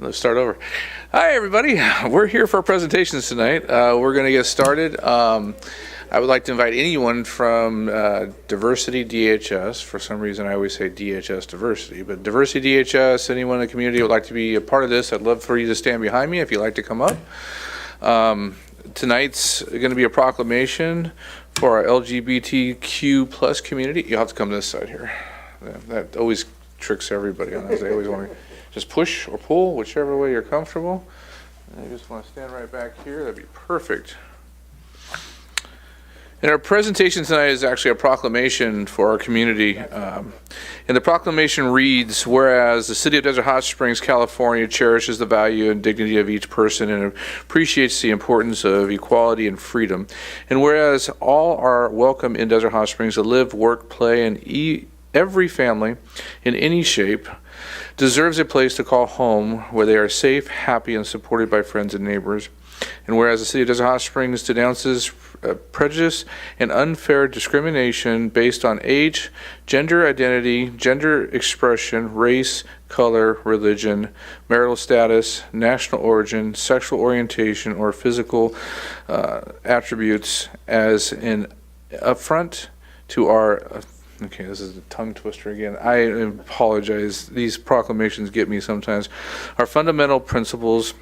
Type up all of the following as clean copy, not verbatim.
Let's start over. Hi, everybody. We're here for our presentations tonight. We're going to get started. I would like to invite anyone from Diversity DHS. For some reason, I always say DHS Diversity, but Diversity DHS, anyone in the community who would like to be a part of this, I'd love for you to stand behind me if you'd like to come up. Tonight's going to be a proclamation for our LGBTQ plus community. You'll have to come to this side here. That always tricks everybody on us. They always want to just push or pull, whichever way you're comfortable. And I just want to stand right back here. That'd be perfect. And our presentation tonight is actually a proclamation for our community. And the proclamation reads, whereas the City of Desert Hot Springs, California cherishes the value and dignity of each person and appreciates the importance of equality and freedom. And whereas all are welcome in Desert Hot Springs to live, work, play, and every family in any shape deserves a place to call home where they are safe, happy, and supported by friends and neighbors. And whereas the City of Desert Hot Springs denounces prejudice and unfair discrimination based on age, gender identity, gender expression, race, color, religion, marital status, national origin, sexual orientation, or physical attributes as an affront to our okay, this is a tongue twister again. I apologize. These proclamations get me sometimes. Our fundamental principles.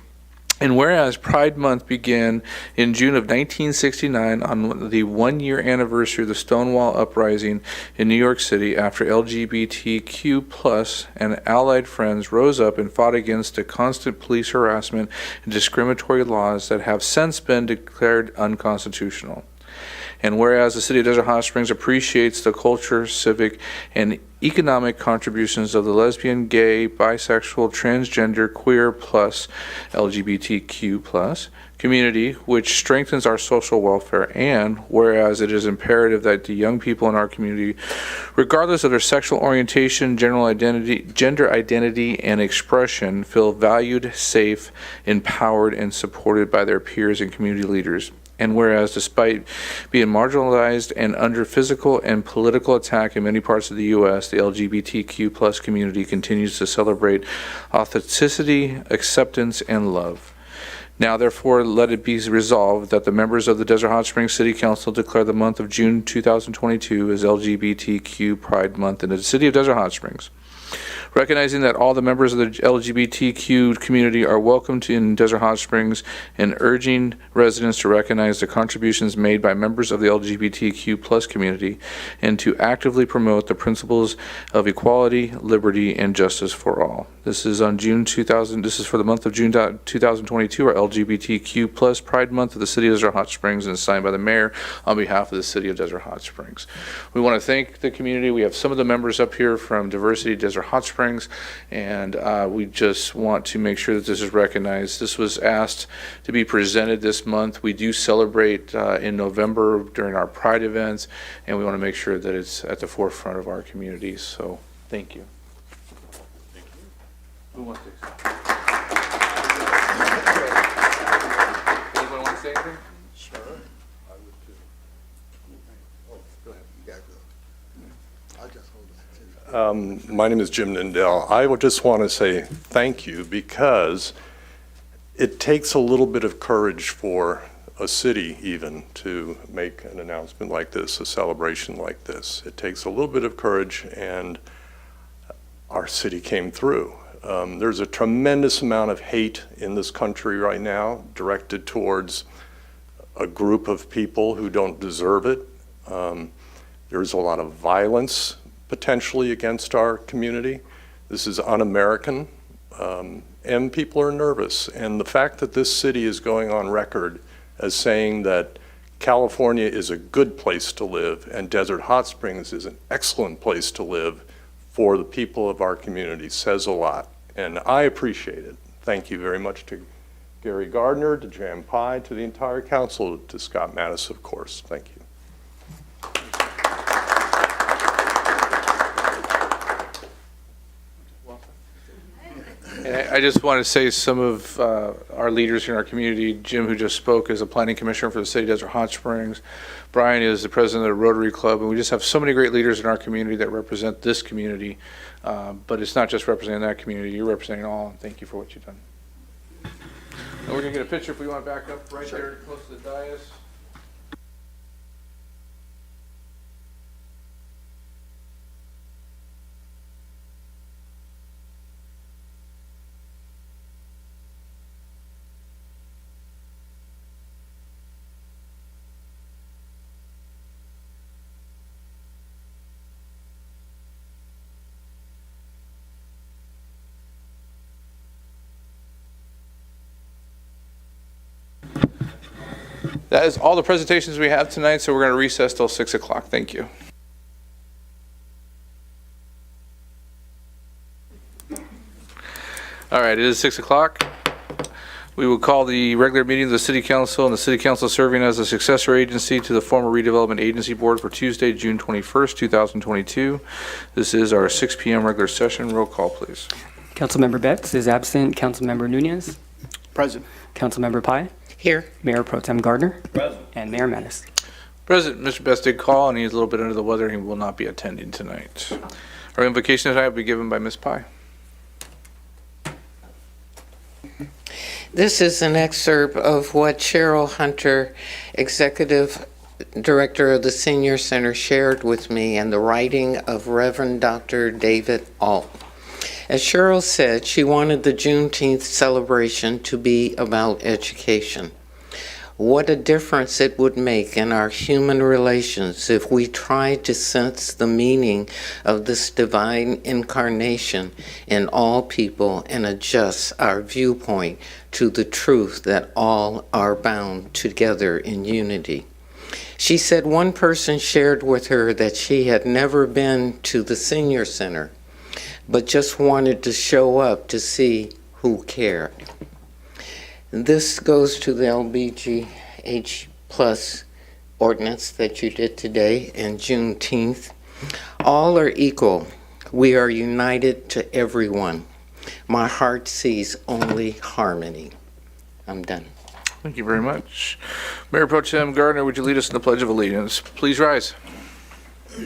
And whereas Pride Month began in June of 1969 on the one-year anniversary of the Stonewall Uprising in New York City after LGBTQ plus and allied friends rose up and fought against the constant police harassment and discriminatory laws that have since been declared unconstitutional. And whereas the City of Desert Hot Springs appreciates the culture, civic, and economic contributions of the lesbian, gay, bisexual, transgender, queer plus, LGBTQ plus community, which strengthens our social welfare, and whereas it is imperative that the young people in our community, regardless of their sexual orientation, gender identity, and expression, feel valued, safe, empowered, and supported by their peers and community leaders. And whereas despite being marginalized and under physical and political attack in many parts of the U.S., the LGBTQ plus community continues to celebrate authenticity, acceptance, and love. Now, therefore, let it be resolved that the members of the Desert Hot Springs City Council declare the month of June 2022 as LGBTQ Pride Month in the City of Desert Hot Springs. Recognizing that all the members of the LGBTQ community are welcomed in Desert Hot Springs and urging residents to recognize the contributions made by members of the LGBTQ plus community and to actively promote the principles of equality, liberty, and justice for all. This is on June 2000. This is for the month of June 2022, our LGBTQ plus Pride Month of the City of Desert Hot Springs, and signed by the mayor on behalf of the City of Desert Hot Springs. We want to thank the community. We have some of the members up here from Diversity Desert Hot Springs, and we just want to make sure that this is recognized. This was asked to be presented this month. We do celebrate in November during our Pride events, and we want to make sure that it's at the forefront of our community. So thank you. Thank you. Who wants to accept? Anyone want to say anything? Sure, I would too. Oh, go ahead. You gotta go. I'll just hold that too. My name is Jim Nindell. I would just want to say thank you, because it takes a little bit of courage for a city even to make an announcement like this, a celebration like this. It takes a little bit of courage, and our city came through. There's a tremendous amount of hate in this country right now directed towards a group of people who don't deserve it. There's a lot of violence potentially against our community. This is un-American, and people are nervous. And the fact that this city is going on record as saying that California is a good place to live and Desert Hot Springs is an excellent place to live for the people of our community says a lot. And I appreciate it. Thank you very much to Gary Gardner, to Jan Pye, to the entire council, to Scott Mattis, of course. Thank you. And I just want to say some of our leaders in our community, Jim, who just spoke, is a planning commissioner for the city of Desert Hot Springs. Brian is the president of the Rotary Club, and we just have so many great leaders in our community that represent this community. But it's not just representing that community, you're representing all, and thank you for what you've done. And we're going to get a picture if we want to back up right there close to the dais. That is all the presentations we have tonight, so we're going to recess till 6 o'clock. Thank you. All right, it is 6 o'clock. We will call the regular meeting of the City Council, and the City Council serving as a successor agency to the former Redevelopment Agency Board for Tuesday, June 21st, 2022. This is our 6 p.m. regular session. Roll call, please. Councilmember Betts is absent. Councilmember Nunez. Present. Councilmember Pai. Here. Mayor Pro Tem Gardner. Present. And Mayor Mattis. President, Mr. Best did call, and he's a little bit under the weather. He will not be attending tonight. Our invocation tonight will be given by Ms. Pai. This is an excerpt of what Cheryl Hunter, Executive Director of the Senior Center, shared with me in the writing of Reverend Dr. David Alt. As Cheryl said, she wanted the Juneteenth celebration to be about education. What a difference it would make in our human relations if we tried to sense the meaning of this divine incarnation in all people and adjust our viewpoint to the truth that all are bound together in unity. She said one person shared with her that she had never been to the Senior Center, but just wanted to show up to see who cared. This goes to the LBGH plus ordinance that you did today and Juneteenth. All are equal. We are united to everyone. My heart sees only harmony. I'm done. Thank you very much. Mayor Pro Tem Gardner, would you lead us in the Pledge of Allegiance? Please rise. All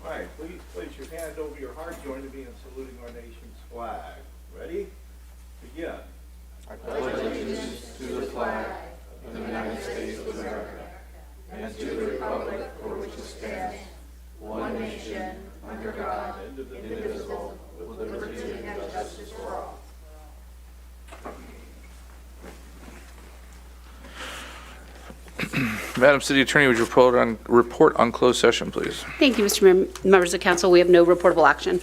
right, please place your hand over your heart. Join me in saluting our nation's flag. Ready? Begin. I pledge allegiance to the flag of the United States of America and to the republic for which it stands, one nation, under God, indivisible, with liberty and justice for all. Madam City Attorney, would you report on closed session, please? Thank you, Mr. Mayor. Members of council, we have no reportable action.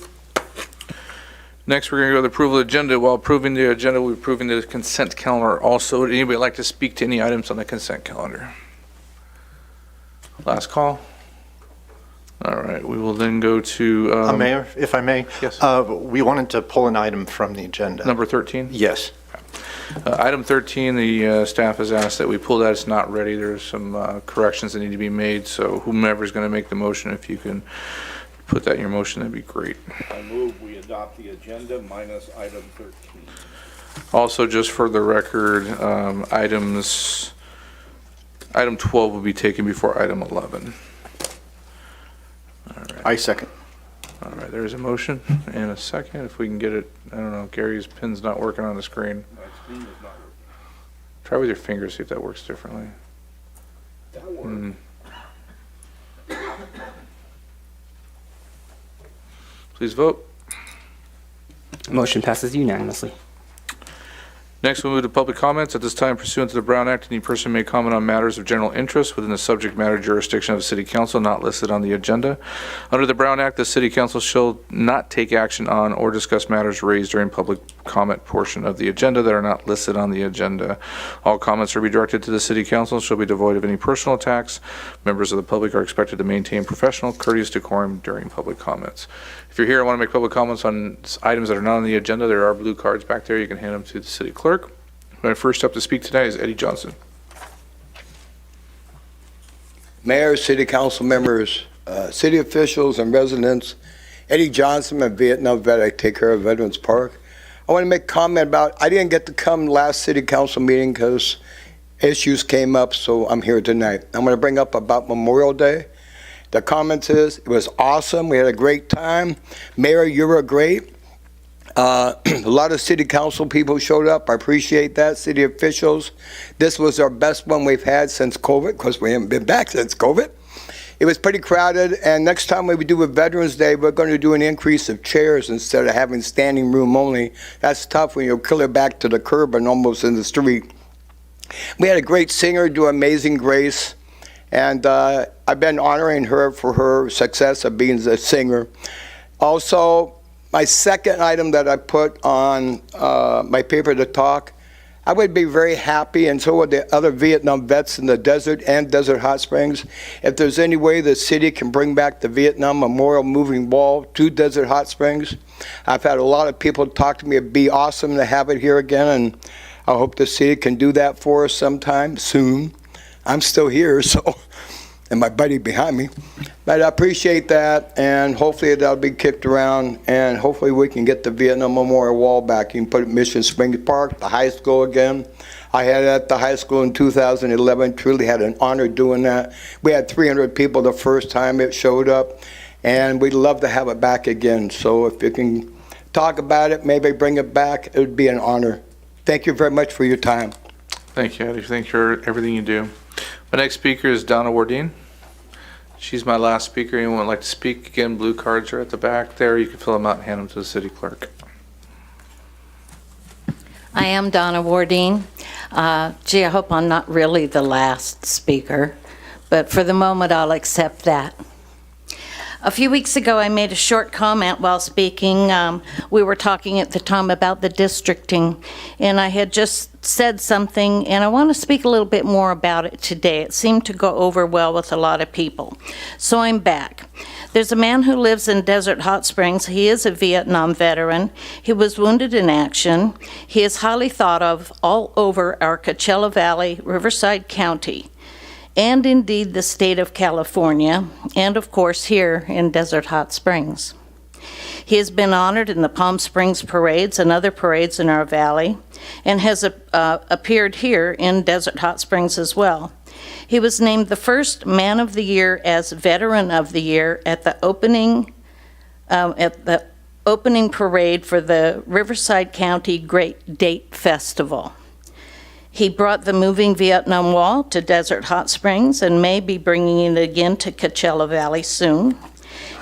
Next, we're going to go to the approval of the agenda. While approving the agenda, we're approving the consent calendar also. Would anybody like to speak to any items on the consent calendar? Last call. All right, we will then go to... Mayor, if I may? Yes. We wanted to pull an item from the agenda. Number 13? Yes. Item 13, the staff has asked that we pull that. It's not ready. There's some corrections that need to be made, so whomever's going to make the motion, if you can put that in your motion, that'd be great. I move we adopt the agenda minus item 13. Also, just for the record, item 12 will be taken before item 11. All right. I second. All right, there's a motion and a second. If we can get it, I don't know, Gary's pin's not working on the screen. My screen is not working. Try with your fingers, see if that works differently. That works. Please vote. Motion passes unanimously. Next, we'll move to public comments. At this time, pursuant to the Brown Act, any person may comment on matters of general interest within the subject matter jurisdiction of the City Council not listed on the agenda. Under the Brown Act, the City Council shall not take action on or discuss matters raised during public comment portion of the agenda that are not listed on the agenda. All comments are to be directed to the City Council, shall be devoid of any personal attacks. Members of the public are expected to maintain professional, courteous decorum during public comments. If you're here and want to make public comments on items that are not on the agenda, there are blue cards back there. You can hand them to the city clerk. My first up to speak tonight is Eddie Johnson. Mayor, city council members, city officials and residents, Eddie Johnson, a Vietnam vet. I take care of Veterans Park. I I want to make a comment about, I didn't get to come last city council meeting because issues came up, so I'm here tonight. I'm going to bring up about Memorial Day. The comments is, it was awesome. We had a great time. Mayor, you were great. A lot of city council people showed up. I appreciate that. City officials. This was our best one we've had since COVID, because we haven't been back since COVID. It was pretty crowded, and next time we do a Veterans Day, we're going to do an increase of chairs instead of having standing room only. That's tough when you're clear back to the curb and almost in the street. We had a great singer do Amazing Grace, and I've been honoring her for her success of being a singer. Also, my second item that I put on my paper to talk, I would be very happy, and so would the other Vietnam vets in the desert and Desert Hot Springs, if there's any way the city can bring back the Vietnam Memorial Moving Wall to Desert Hot Springs. I've had a lot of people talk to me. It'd be awesome to have it here again, and I hope the city can do that for us sometime soon. I'm still here, so, and my buddy behind me. But I appreciate that, and hopefully that'll be kicked around, and hopefully we can get the Vietnam Memorial Wall back. You can put it in Mission Springs Park, the high school again. I had it at the high school in 2011, truly had an honor doing that. We had 300 people the first time it showed up, and we'd love to have it back again. So if you can talk about it, maybe bring it back, it would be an honor. Thank you very much for your time. Thank you, Eddie. Thank you for everything you do. My next speaker is Donna Warden. She's my last speaker. Anyone would like to speak? Again, blue cards are at the back there. You can fill them out and hand them to the city clerk. I am Donna Warden. Gee, I hope I'm not really the last speaker, but for the moment I'll accept that. A few weeks ago, I made a short comment while speaking. We were talking at the time about the districting, and I had just said something, and I want to speak a little bit more about it today. It seemed to go over well with a lot of people. So I'm back. There's a man who lives in Desert Hot Springs. He is a Vietnam veteran. He was wounded in action. He is highly thought of all over our Coachella Valley, Riverside County, and indeed the state of California, and of course here in Desert Hot Springs. He has been honored in the Palm Springs parades and other parades in our valley, and has appeared here in Desert Hot Springs as well. He was named the first Man of the Year as Veteran of the Year at the opening parade for the Riverside County Great Date Festival. He brought the moving Vietnam Wall to Desert Hot Springs and may be bringing it again to Coachella Valley soon.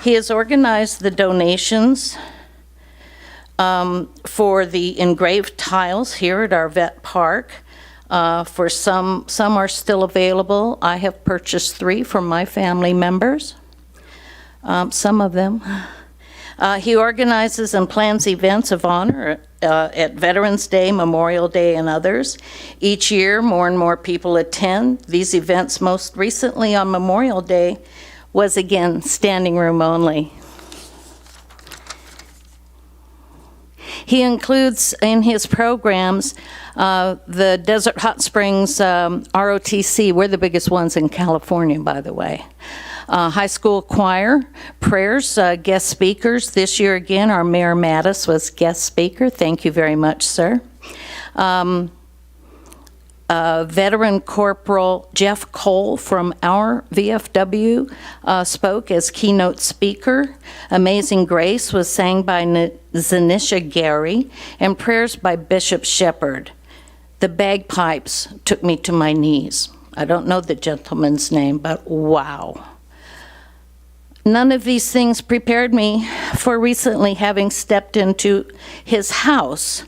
He has organized the donations for the engraved tiles here at our vet park. For some are still available. I have purchased 3 for my family members, some of them. He organizes and plans events of honor at Veterans Day, Memorial Day, and others. Each year, more and more people attend. These events, most recently on Memorial Day, was again standing room only. He includes in his programs the Desert Hot Springs ROTC. We're the biggest ones in California, by the way. High school choir, prayers, guest speakers. This year again, our Mayor Mattis was guest speaker. Thank you very much, sir. Veteran Corporal Jeff Cole from our VFW spoke as keynote speaker. Amazing Grace was sang by Zanisha Gary, and prayers by Bishop Shepherd. The bagpipes took me to my knees. I don't know the gentleman's name, but wow. None of these things prepared me for recently having stepped into his house.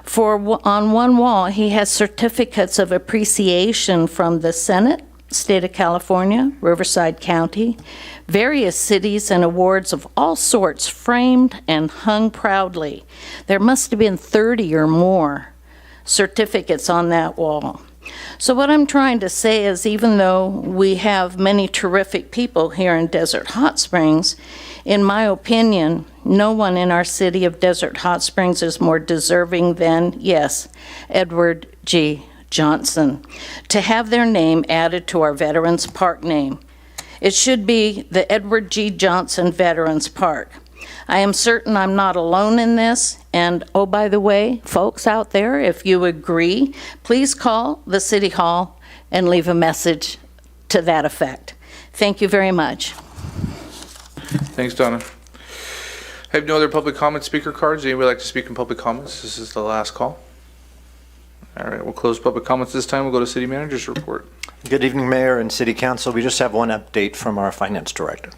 For on one wall, he has certificates of appreciation from the Senate, State of California, Riverside County, various cities, and awards of all sorts framed and hung proudly. There must have been 30 or more certificates on that wall. So what I'm trying to say is, even though we have many terrific people here in Desert Hot Springs, in my opinion, no one in our city of Desert Hot Springs is more deserving than, yes, Edward G. Johnson, to have their name added to our Veterans Park name. It should be the Edward G. Johnson Veterans Park. I am certain I'm not alone in this, and oh, by the way, folks out there, if you agree, please call the City Hall and leave a message to that effect. Thank you very much. Thanks, Donna. I have no other public comment speaker cards. Anybody like to speak in public comments? This is the last call. All right, we'll close public comments this time. We'll go to City Manager's report. Good evening, Mayor and City Council. We just have one update from our Finance Director.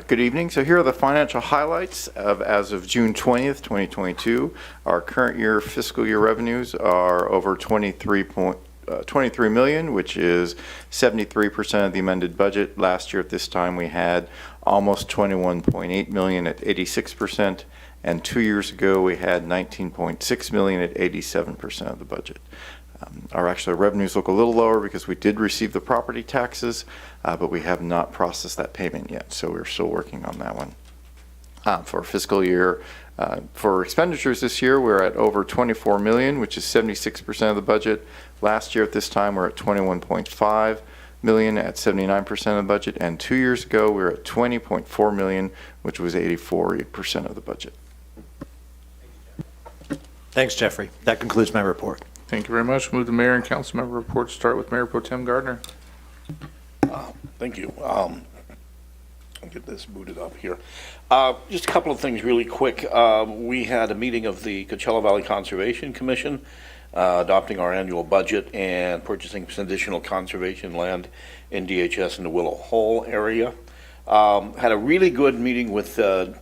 Good evening. So here are the financial highlights as of June 20th, 2022. Our current year fiscal year revenues are over 23 million, which is 73% of the amended budget. Last year at this time we had almost 21.8 million at 86%, and 2 years ago we had 19.6 million at 87% of the budget. Our revenues look a little lower because we did receive the property taxes, but we have not processed that payment yet, so we're still working on that one. For fiscal year, for expenditures this year, we're at over 24 million, which is 76% of the budget. Last year at this time, we're at 21.5 million at 79% of the budget, and 2 years ago, we were at 20.4 million, which was 84% of the budget. Thanks, Jeffrey. That concludes my report. Thank you very much. Move to Mayor and Council Member reports. Start with Mayor Pro Tem Gardner. Thank you. I'll get this booted up here. Just a couple of things really quick. We had a meeting of the Coachella Valley Conservation Commission adopting our annual budget and purchasing some additional conservation land in DHS in the Willow Hole area. Had a really good meeting with our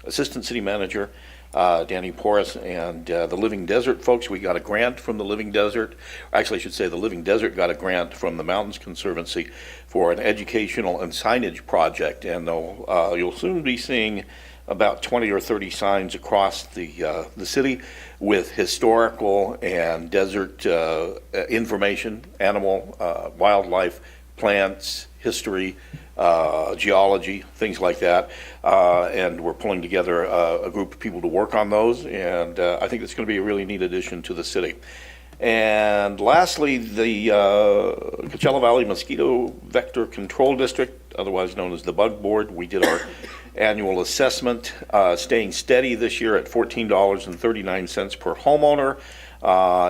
Assistant City Manager, Danny Porras, and the Living Desert folks. We got a grant from the Living Desert. Actually, I should say the Living Desert got a grant from the Mountains Conservancy for an educational and signage project, and you'll soon be seeing about 20 or 30 signs across the city with historical and desert information, animal, wildlife, plants, history, geology, things like that, and we're pulling together a group of people to work on those, and I think it's going to be a really neat addition to the city. And lastly, the Coachella Valley Mosquito Vector Control District, otherwise known as the Bug Board, we did our annual assessment, staying steady this year at $14.39 per homeowner,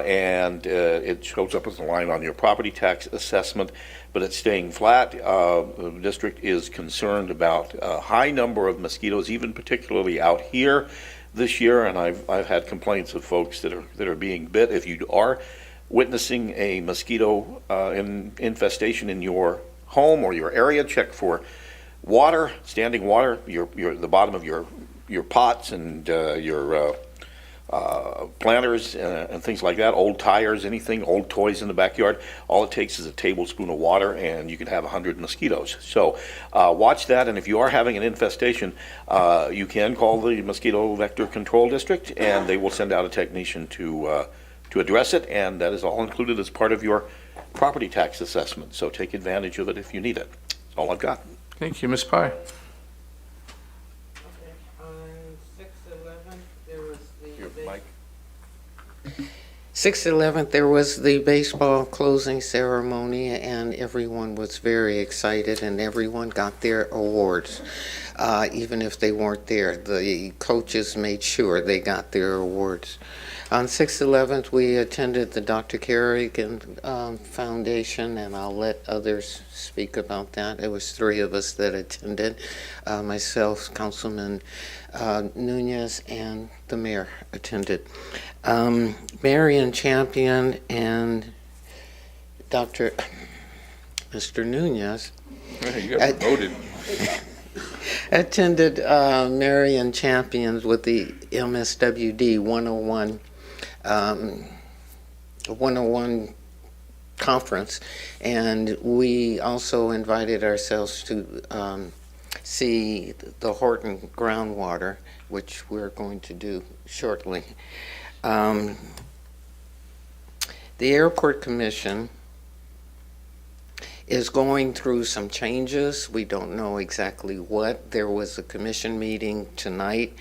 and it shows up as a line on your property tax assessment, but it's staying flat. The district is concerned about a high number of mosquitoes, even particularly out here this year, and I've had complaints of folks that are being bit. If you are witnessing a mosquito infestation in your home or your area, check for water, standing water, the bottom of your pots and your planters and things like that, old tires, anything, old toys in the backyard. All it takes is a tablespoon of water and you can have 100 mosquitoes. So watch that, and if you are having an infestation, you can call the Mosquito Vector Control District and they will send out a technician to address it, and that is all included as part of your property tax assessment. So take advantage of it if you need it. That's all I've got. Thank you, Ms. Pye. On 6/11, there was Your mic. 6/11, there was the baseball closing ceremony, and everyone was very excited, and everyone got their awards, even if they weren't there. The coaches made sure they got their awards. On 6/11, we attended the Dr. Kerrigan Foundation, and I'll let others speak about that. It was 3 of us that attended, myself, Councilman Nunez, and the mayor attended. Marion Champion and Mr. Nunez You got promoted. attended Marion Champions with the MSWD 101 conference, and we also invited ourselves to see the Horton groundwater, which we're going to do shortly. The Airport Commission is going through some changes. We don't know exactly what. There was a commission meeting tonight,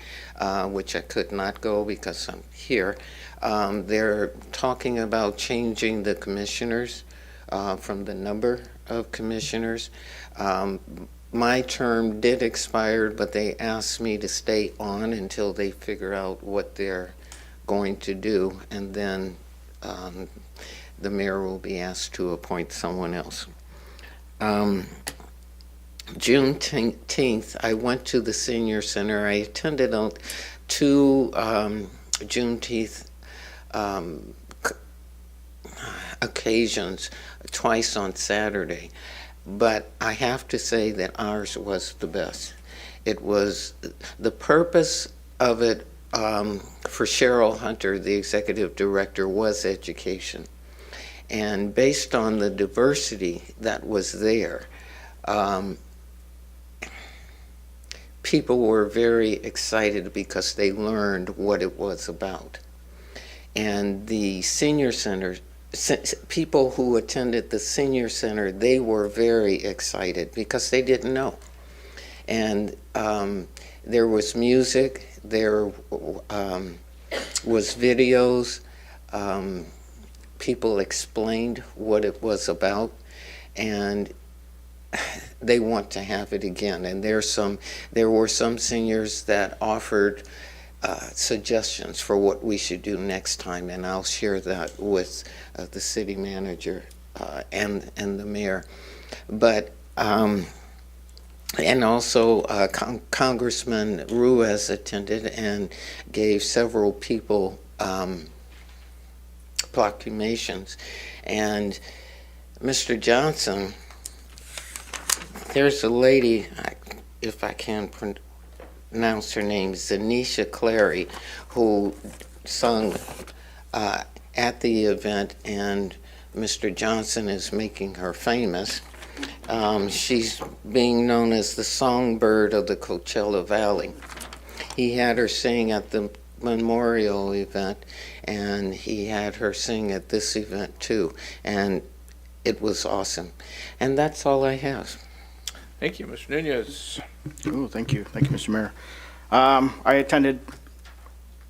which I could not go because I'm here. They're talking about changing the commissioners from the number of Commissioners. My term did expire, but they asked me to stay on until they figure out what they're going to do, and then the mayor will be asked to appoint someone else. Juneteenth, I went to the Senior Center. I attended two Juneteenth occasions, twice on Saturday. But I have to say that ours was the best. It was, the purpose of it for Cheryl Hunter, the executive director, was education. And based on the diversity that was there, people were very excited because they learned what it was about. And the Senior Center, people who attended the Senior Center, they were very excited because they didn't know. And there was music, there was videos, people explained what it was about, and they want to have it again. And there were some seniors that offered suggestions for what we should do next time, and I'll share that with the city manager and the mayor. But and also Congressman Ruiz attended and gave several people proclamations. And Mr. Johnson, there's a lady, if I can pronounce her name, Zanisha Clary, who sung at the event, and Mr. Johnson is making her famous. She's being known as the songbird of the Coachella Valley. He had her sing at the memorial event, and he had her sing at this event too, and it was awesome. And that's all I have. Thank you, Mr. Nunez. Oh, thank you. Thank you, Mr. Mayor. I attended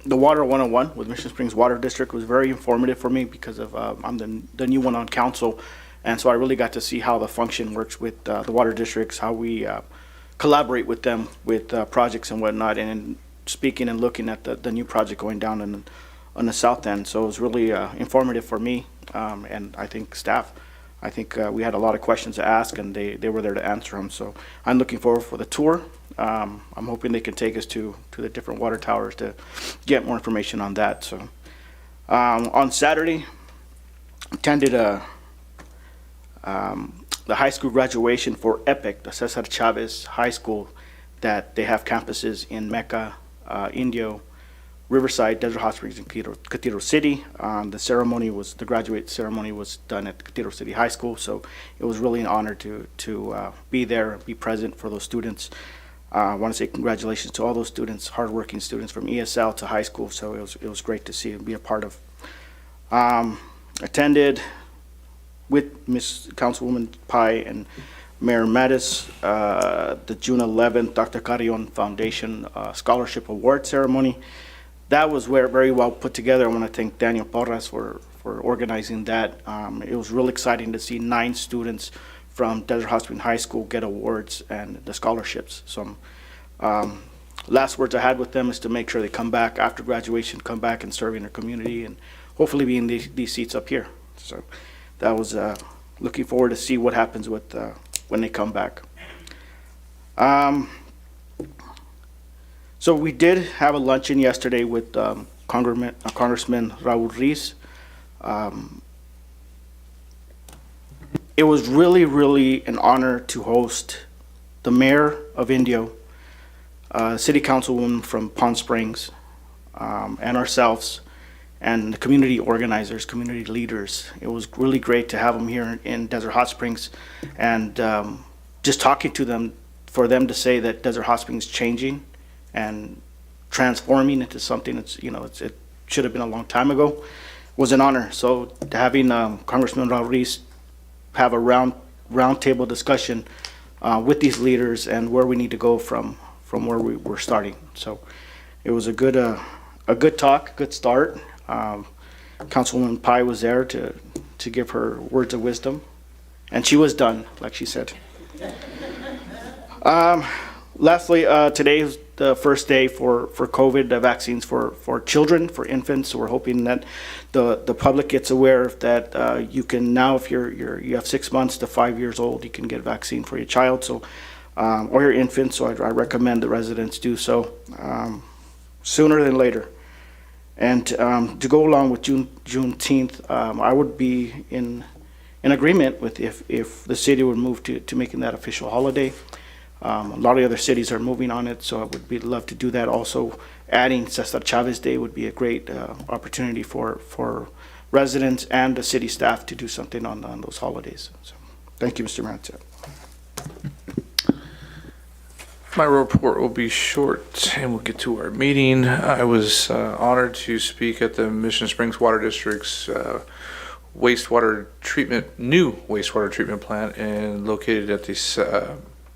the Water 101 with Mission Springs Water District. It was very informative for me because of I'm the new one on council, and so I really got to see how the function works with the water districts, how we collaborate with them with projects and whatnot, and speaking and looking at the new project going down on the south end. So it was really informative for me and I think staff. I think we had a lot of questions to ask, and they were there to answer them. So I'm looking forward for the tour. I'm hoping they can take us to the different water towers to get more information on that. So on Saturday, attended the high school graduation for EPIC, the Cesar Chavez High School, that they have campuses in Mecca, Indio, Riverside, Desert Hot Springs, and Catiro City. The graduate ceremony was done at Catiro City High School, so it was really an honor to be there, be present for those students. I want to say congratulations to all those students, hardworking students from ESL to high school, so it was great to see and be a part of. Attended with Ms. Councilwoman Pai and Mayor Mattis, the June 11th Dr. Carrion Foundation Scholarship Award Ceremony. That was very well put together. I want to thank Daniel Porras for organizing that. It was real exciting to see 9 students from Desert Hot Springs High School get awards and the scholarships. So last words I had with them is to make sure they come back after graduation, come back and serve in their community, and hopefully be in these seats up here. So that was looking forward to see what happens with when they come back. So we did have a luncheon yesterday with Congressman Raul Ruiz. It was really an honor to host the mayor of Indio, city councilwoman from Palm Springs, and ourselves, and the community organizers, community leaders. It was really great to have them here in Desert Hot Springs, and just talking to them, for them to say that Desert Hot Springs is changing and transforming into something that's, it should have been a long time ago, was an honor. So having Congressman Raul Ruiz have a round table discussion with these leaders and where we need to go from where we were starting. So it was a good talk, good start. Councilwoman Pai was there to give her words of wisdom, And she was done, like she said. Lastly, today is the first day for COVID vaccines for children, for infants. So we're hoping that the public gets aware that you can now, if you have 6 months to 5 years old, you can get a vaccine for your child, so or your infant. So I recommend the residents do so sooner than later. And to go along with Juneteenth, I would be in agreement with if the city would move to making that official holiday. A lot of other cities are moving on it, so I would love to do that. Also, adding Cesar Chavez Day would be a great opportunity for residents and the city staff to do something on those holidays. So, thank you, Mr. Mayor. That's it. My report will be short, and we'll get to our meeting. I was honored to speak at the Mission Springs Water District's new wastewater treatment plant, and located at the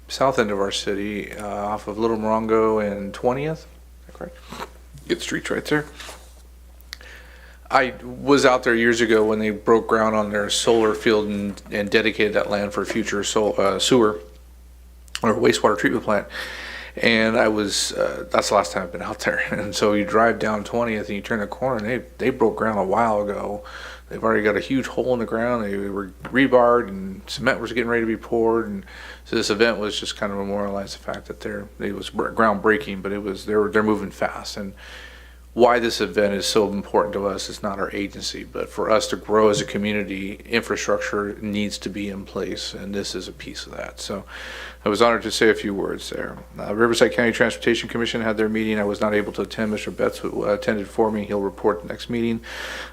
south end of our city, off of Little Morongo and 20th. Is that correct? Good streets right there. I was out there years ago when they broke ground on their solar field and dedicated that land for future sewer or wastewater treatment plant. And I was, that's the last time I've been out there. And so you drive down 20th and you turn the corner, and they broke ground a while ago. They've already got a huge hole in the ground. They were rebarred, and cement was getting ready to be poured. And so this event was just kind of memorialize the fact that it was groundbreaking, but they're moving fast. And why this event is so important to us is not our agency, but for us to grow as a community, infrastructure needs to be in place, and this is a piece of that. So I was honored to say a few words there. Riverside County Transportation Commission had their meeting. I was not able to attend. Mr. Betts attended for me. He'll report the next meeting.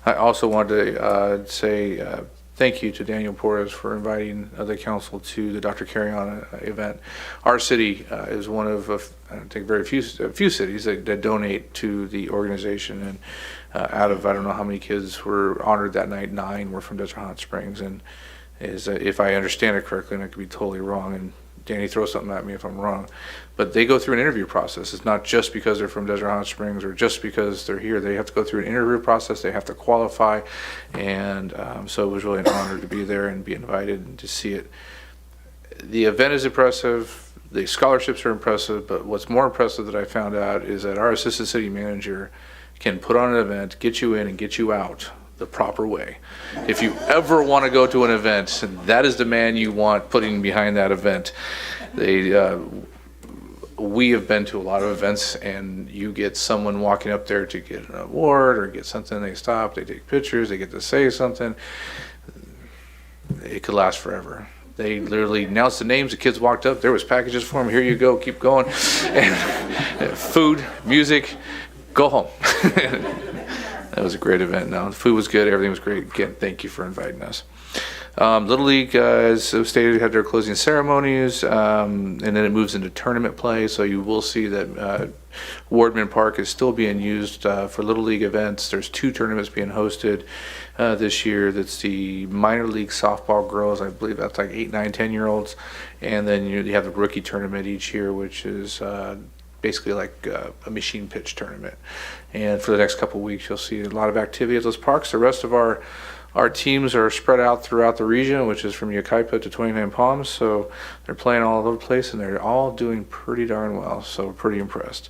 I also wanted to say thank you to Daniel Porras for inviting the council to the Dr. Carry-On event. Our city is one of, I think, very few cities that donate to the organization. And out of, I don't know how many kids were honored that night, 9 were from Desert Hot Springs. And if I understand it correctly, and I could be totally wrong, and Danny, throw something at me if I'm wrong, but they go through an interview process. It's not just because they're from Desert Hot Springs or just because they're here. They have to go through an interview process. They have to qualify. And so it was really an honor to be there and be invited and to see it. The event is impressive. The scholarships are impressive. But what's more impressive that I found out is that our assistant city manager can put on an event, get you in and get you out the proper way. If you ever want to go to an event, that is the man you want putting behind that event. We have been to a lot of events, and you get someone walking up there to get an award or get something. They stop, they take pictures, they get to say something. It could last forever. They literally announced the names. The kids walked up. There was packages for them. Here you go. Keep going. And food, music, go home. That was a great event. No, the food was good. Everything was great. Again, thank you for inviting us. Little League, as stated, had their closing ceremonies, and then it moves into tournament play. So you will see that Wardman Park is still being used for Little League events. There's 2 tournaments being hosted this year. That's the minor league softball girls. I believe that's like 8, 9, 10-year-olds. And then you have the rookie tournament each year, which is basically like a machine pitch tournament. And for the next couple of weeks, you'll see a lot of activity at those parks. The rest of our teams are spread out throughout the region, which is from Yucaipa to 29 Palms. So they're playing all over the place, and they're all doing pretty darn well. So we're pretty impressed.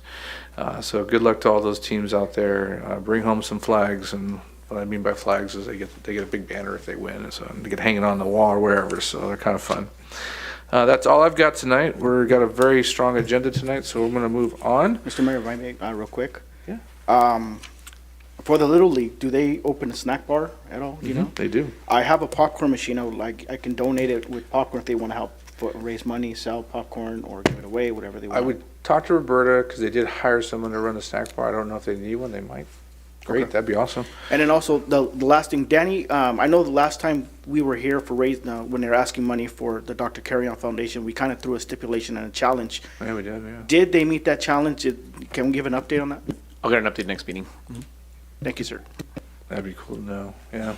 So good luck to all those teams out there. Bring home some flags, and what I mean by flags is they get a big banner if they win, and so they get hanging on the wall or wherever. So they're kind of fun. That's all I've got tonight. We've got a very strong agenda tonight, so we're going to move on. Mr. Mayor, if I may, real quick. Yeah. For the Little League, do they open a snack bar at all? Do you know? They do. I have a popcorn machine. I can donate it with popcorn if they want to help raise money, sell popcorn, or give it away, whatever they want. I would talk to Roberta, because they did hire someone to run the snack bar. I don't know if they need one. They might. Great, okay. That'd be awesome. And then also the last thing, Danny, I know the last time we were here for when they were asking money for the Dr. Carry-On Foundation, we kind of threw a stipulation and a challenge. Yeah, we did, yeah. Did they meet that challenge? Can we give an update on that? I'll get an update next meeting. Thank you, sir. That'd be cool to know, yeah.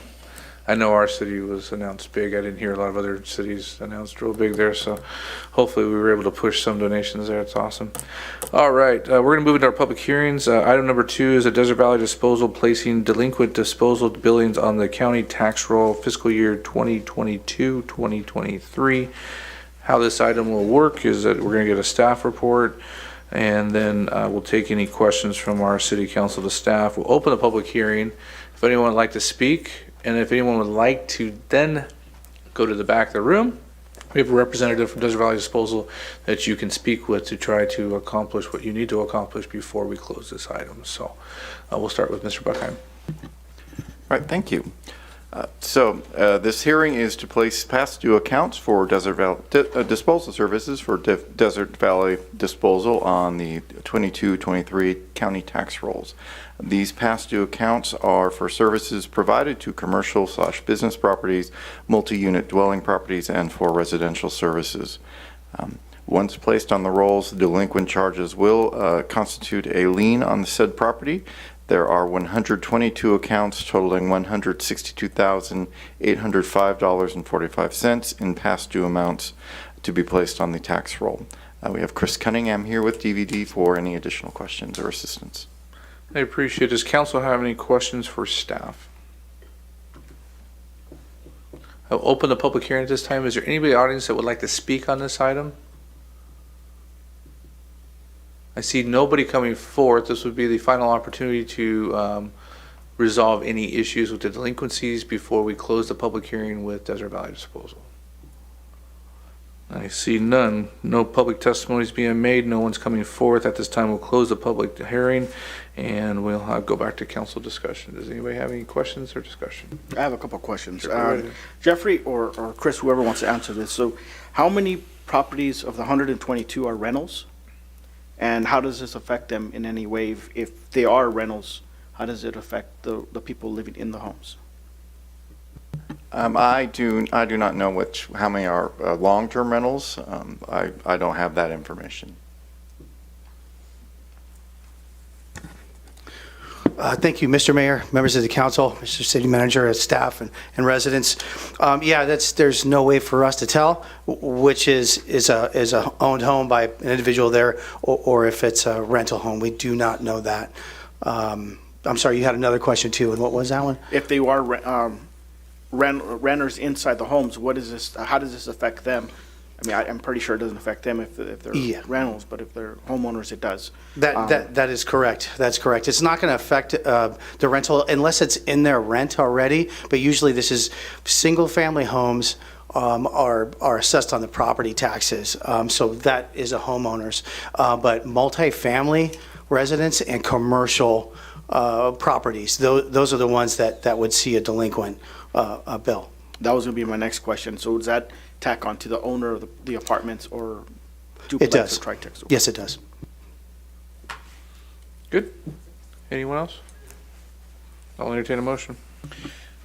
I know our city was announced big. I didn't hear a lot of other cities announced real big there, so hopefully we were able to push some donations there. It's awesome. All right, we're going to move into our public hearings. Item number 2 is a Desert Valley Disposal placing delinquent disposal billings on the county tax roll fiscal year 2022-2023. How this item will work is that we're going to get a staff report, and then we'll take any questions from our city council to staff. We'll open the public hearing. If anyone would like to speak, and if anyone would like to then go to the back of the room, we have a representative from Desert Valley Disposal that you can speak with to try to accomplish what you need to accomplish before we close this item. So we'll start with Mr. Buckheim. All right, thank you. This hearing is to place past due accounts for Desert Valley disposal services for Desert Valley Disposal on the 22-23 county tax rolls. These past due accounts are for services provided to commercial/business properties, multi-unit dwelling properties, and for residential services. Once placed on the rolls, the delinquent charges will constitute a lien on the said property. There are 122 accounts totaling $162,805.45 in past due amounts to be placed on the tax roll. We have Chris Cunningham here with DVD for any additional questions or assistance. I appreciate it. Does council have any questions for staff? I'll open the public hearing at this time. Is there anybody in the audience that would like to speak on this item? I see nobody coming forth. This would be the final opportunity to resolve any issues with the delinquencies before we close the public hearing with Desert Valley Disposal. I see none. No public testimonies being made. No one's coming forth. At this time, we'll close the public hearing and we'll go back to council discussion. Does anybody have any questions or discussion? I have a couple of questions. Sure, Jeffrey or Chris, whoever wants to answer this. So how many properties of the 122 are rentals? And how does this affect them in any way? If they are rentals, how does it affect the people living in the homes? I do not know how many are long-term rentals. I don't have that information. Thank you, Mr. Mayor, members of the council, Mr. City Manager, staff, and residents. There's no way for us to tell which is a owned home by an individual there, or if it's a rental home. We do not know that. I'm sorry, you had another question too, and what was that one? If they are renters inside the homes, what is this? How does this affect them? I mean, I'm pretty sure it doesn't affect them if they're rentals, but if they're homeowners, it does. That is correct. That's correct. It's not going to affect the rental unless it's in their rent already. But usually, this is single-family homes are assessed on the property taxes. So that is a homeowner's. But multifamily residents and commercial properties, those are the ones that would see a delinquent bill. That was going to be my next question. So does that tack on to the owner of the apartments or duplex it does. or triplex? Yes, it does. Good. Anyone else? I'll entertain a motion.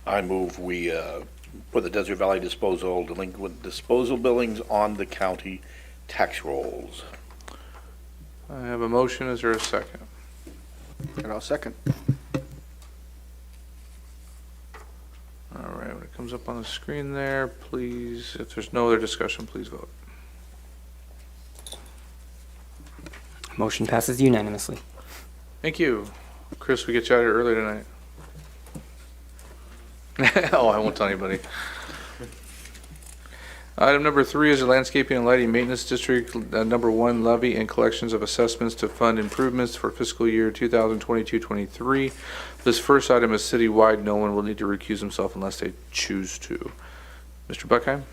I move we put the Desert Valley Disposal delinquent disposal billings on the county tax rolls. I have a motion. Is there a second? And I'll second. All right, when it comes up on the screen there, please, if there's no other discussion, please vote. Motion passes unanimously. Thank you. Chris, we get you out here early tonight. Oh, I won't tell anybody. Item number 3 is the Landscaping and Lighting Maintenance District number 1 levy and collections of assessments to fund improvements for fiscal year 2022-23. This first item is citywide. No one will need to recuse himself unless they choose to. Mr. Buckheim?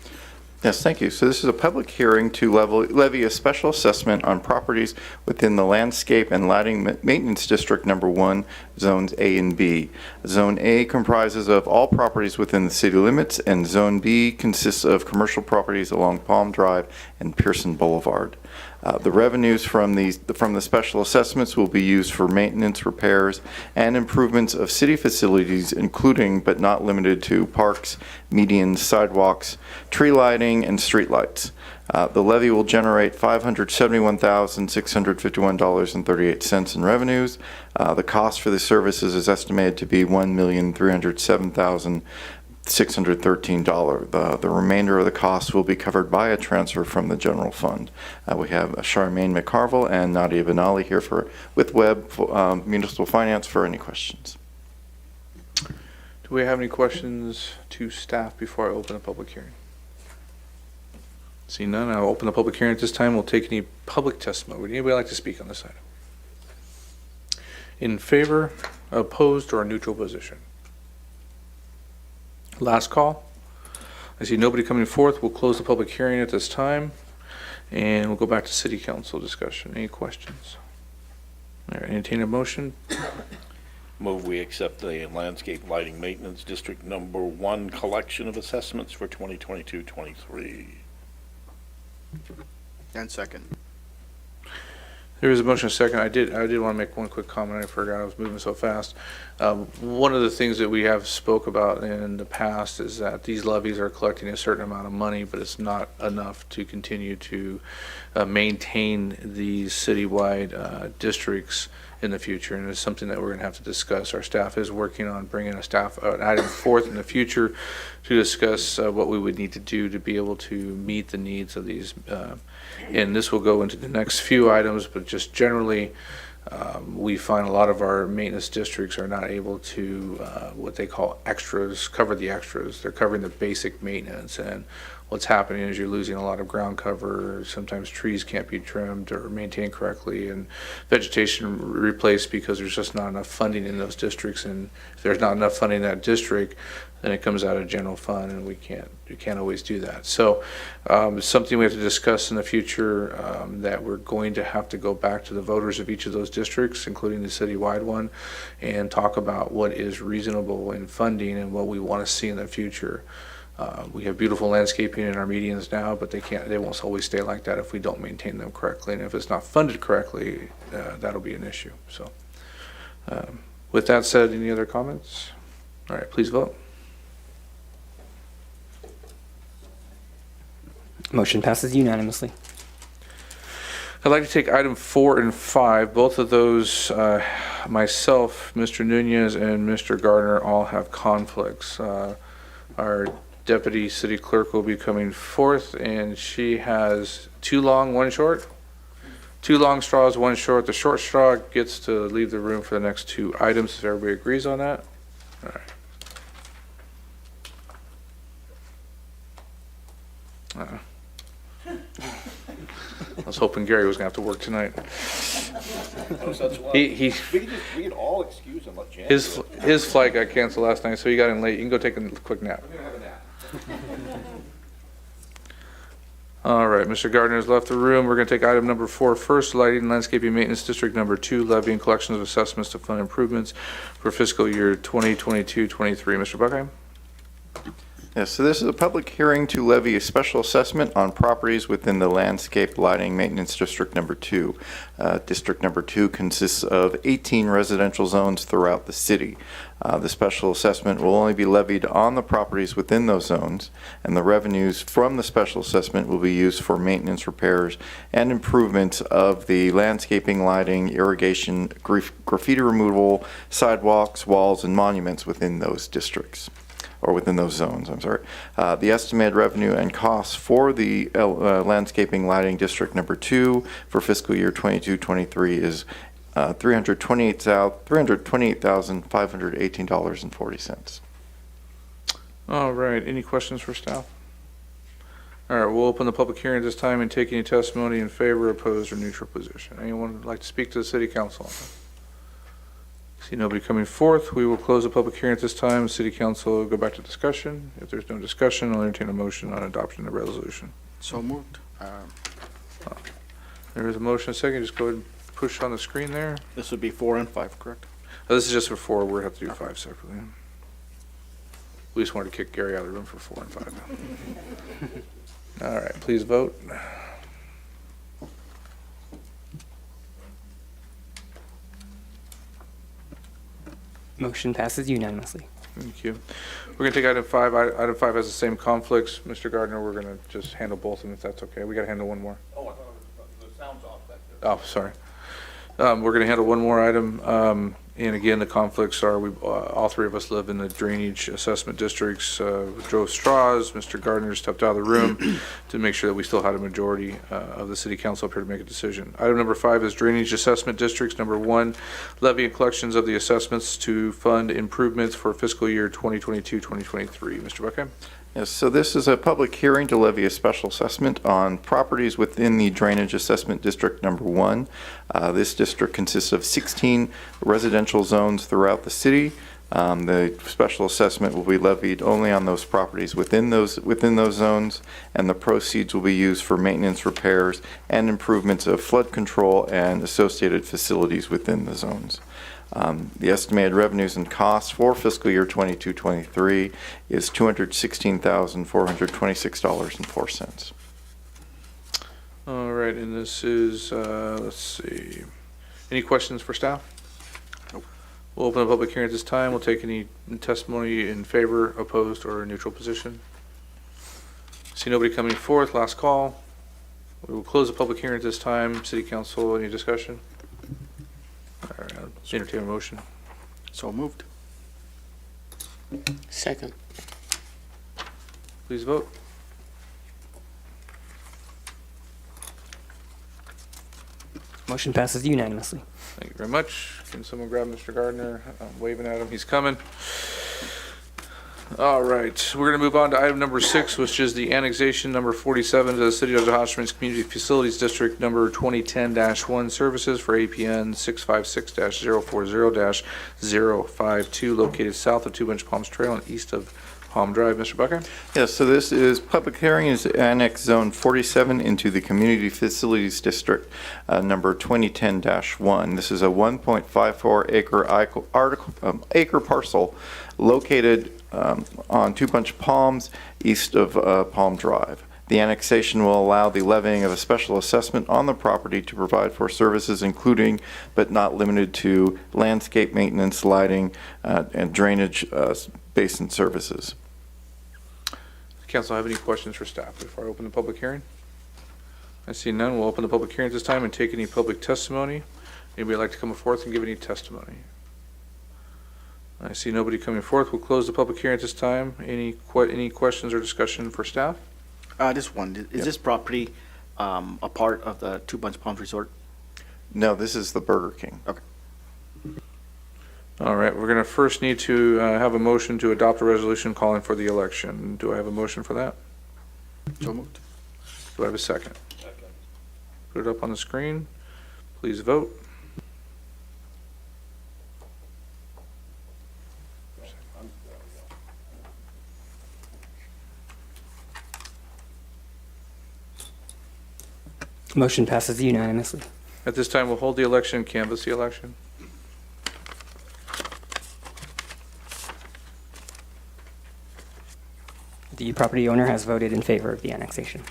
Yes, thank you. So this is a public hearing to levy a special assessment on properties within the Landscape and Lighting Maintenance District number 1, Zones A and B. Zone A comprises of all properties within the city limits, and Zone B consists of commercial properties along Palm Drive and Pearson Boulevard. The revenues from the special assessments will be used for maintenance, repairs, and improvements of city facilities, including but not limited to parks, medians, sidewalks, tree lighting, and street lights. The levy will generate $571,651.38 in revenues. The cost for the services is estimated to be $1,307,000. $613. The remainder of the cost will be covered by a transfer from the general fund. We have Charmaine McCarville and Nadia Benali here with Webb Municipal Finance for any questions. Do we have any questions to staff before I open the public hearing? See none, I'll open the public hearing at this time. We'll take any public testimony. Would anybody like to speak on this item? In favor, opposed, or a neutral position? Last call. I see nobody coming forth. We'll close the public hearing at this time, and we'll go back to city council discussion. Any questions? All right, entertain a motion. Move we accept the Landscape Lighting Maintenance District Number 1 collection of assessments for 2022-23. And second. There is a motion, a second. I did want to make one quick comment. I forgot I was moving so fast. One of the things that we have spoke about in the past is that these levies are collecting a certain amount of money, but it's not enough to continue to maintain these citywide districts in the future, and it's something that we're going to have to discuss. Our staff is working on bringing an item forth in the future to discuss what we would need to do to be able to meet the needs of these. And this will go into the next few items, but just generally, we find a lot of our maintenance districts are not able to, what they call extras, cover the extras. They're covering the basic maintenance, and what's happening is you're losing a lot of ground cover. Sometimes trees can't be trimmed or maintained correctly, and vegetation replaced because there's just not enough funding in those districts. And if there's not enough funding in that district, then it comes out of general fund, and we can't always do that. So it's something we have to discuss in the future, that we're going to have to go back to the voters of each of those districts, including the citywide one, and talk about what is reasonable in funding and what we want to see in the future. We have beautiful landscaping in our medians now, but they won't always stay like that if we don't maintain them correctly. And if it's not funded correctly, that'll be an issue. So with that said, any other comments? All right, please vote. Motion passes unanimously. I'd like to take item 4 and 5. Both of those, myself, Mr. Nunez, and Mr. Gardner all have conflicts. Our deputy city clerk will be coming forth, and she has 2 long, 1 short. 2 long straws, 1 short. The short straw gets to leave the room for the next 2 items, if everybody agrees on that. All right. I was hoping Gary was going to have to work tonight. We can all excuse him. Let Jan his flight got canceled last night, so he got in late. You can go take a quick nap. All right, Mr. Gardner has left the room. We're going to take item number 4 first, Lighting and Landscaping Maintenance District number 2, Levy and Collections of Assessments to Fund Improvements for fiscal year 2022-23. Mr. Buckheim? Yes, so this is a public hearing to levy a special assessment on properties within the Landscape Lighting Maintenance District Number 2. District Number 2 consists of 18 residential zones throughout the city. The special assessment will only be levied on the properties within those zones, and the revenues from the special assessment will be used for maintenance, repairs, and improvements of the landscaping, lighting, irrigation, graffiti removal, sidewalks, walls, and monuments within those districts. Or within those zones, I'm sorry. The estimated revenue and costs for the Landscaping Lighting District Number 2 for fiscal year 22-23 is $328,518.40. All right, any questions for staff? All right, we'll open the public hearing at this time and take any testimony in favor, opposed, or neutral position. Anyone would like to speak to the city council? See nobody coming forth. We will close the public hearing at this time. City council will go back to discussion. If there's no discussion, I'll entertain a motion on adoption of the resolution. So moved. There is a motion, a second. Just go ahead and push on the screen there. This would be 4 and 5, correct? This is just for 4. We'll have to do 5 separately. We just wanted to kick Gary out of the room for 4 and 5. All right, please vote. Motion passes unanimously. Thank you. We're going to take item 5. Item 5 has the same conflicts. Mr. Gardner, we're going to just handle both of them if that's okay. We got to handle one more. Oh, I thought the sound's off back there. Oh, sorry. We're going to handle one more item. And again, the conflicts are, all three of us live in the drainage assessment districts. Joe Strauss, Mr. Gardner stepped out of the room to make sure that we still had a majority of the city council up here to make a decision. Item number 5 is drainage assessment districts. Number 1, levy and collections of the assessments to fund improvements for fiscal year 2022-2023. Mr. Buckheim? Yes, so this is a public hearing to levy a special assessment on properties within the Drainage Assessment District Number 1. This district consists of 16 residential zones throughout the city. The special assessment will be levied only on those properties within those zones, and the proceeds will be used for maintenance, repairs, and improvements of flood control and associated facilities within the zones. The estimated revenues and costs for fiscal year 22-23 is $216,426.04. All right, and this is, let's see, any questions for staff? Nope. We'll open a public hearing at this time. We'll take any testimony in favor, opposed, or neutral position. See nobody coming forth. Last call. We will close the public hearing at this time. City Council, any discussion? All right, I'll entertain a motion. So moved. Second. Please vote. Motion passes unanimously. Thank you very much. Can someone grab Mr. Gardner? I'm waving at him. He's coming. All right, we're going to move on to item number 6, which is the annexation number 47 to the City of Hot Springs Community Facilities District number 2010-1 services for APN 656-040-052 located south of 2 Bench Palms Trail and east of Palm Drive. Mr. Buckheim? Yes, so this is public hearing is Annex Zone 47 into the Community Facilities District number 2010-1. This is a 1.54 acre parcel located on 2 Bunch Palms east of Palm Drive. The annexation will allow the levying of a special assessment on the property to provide for services including but not limited to landscape maintenance, lighting, and drainage basin services. Council, have any questions for staff before I open the public hearing? I see none. We'll open the public hearing at this time and take any public testimony. Anybody like to come forth and give any testimony? I see nobody coming forth. We'll close the public hearing at this time. Any questions or discussion for staff? Just one. Is this property a part of the 2 Bunch Palms Resort? No, this is the Burger King. Okay. All right, we're going to first need to have a motion to adopt a resolution calling for the election. Do I have a motion for that? So moved. Do I have a second? Second. Put it up on the screen. Please vote. Motion passes unanimously. At this time, we'll hold the election and canvass the election. The property owner has voted in favor of the annexation.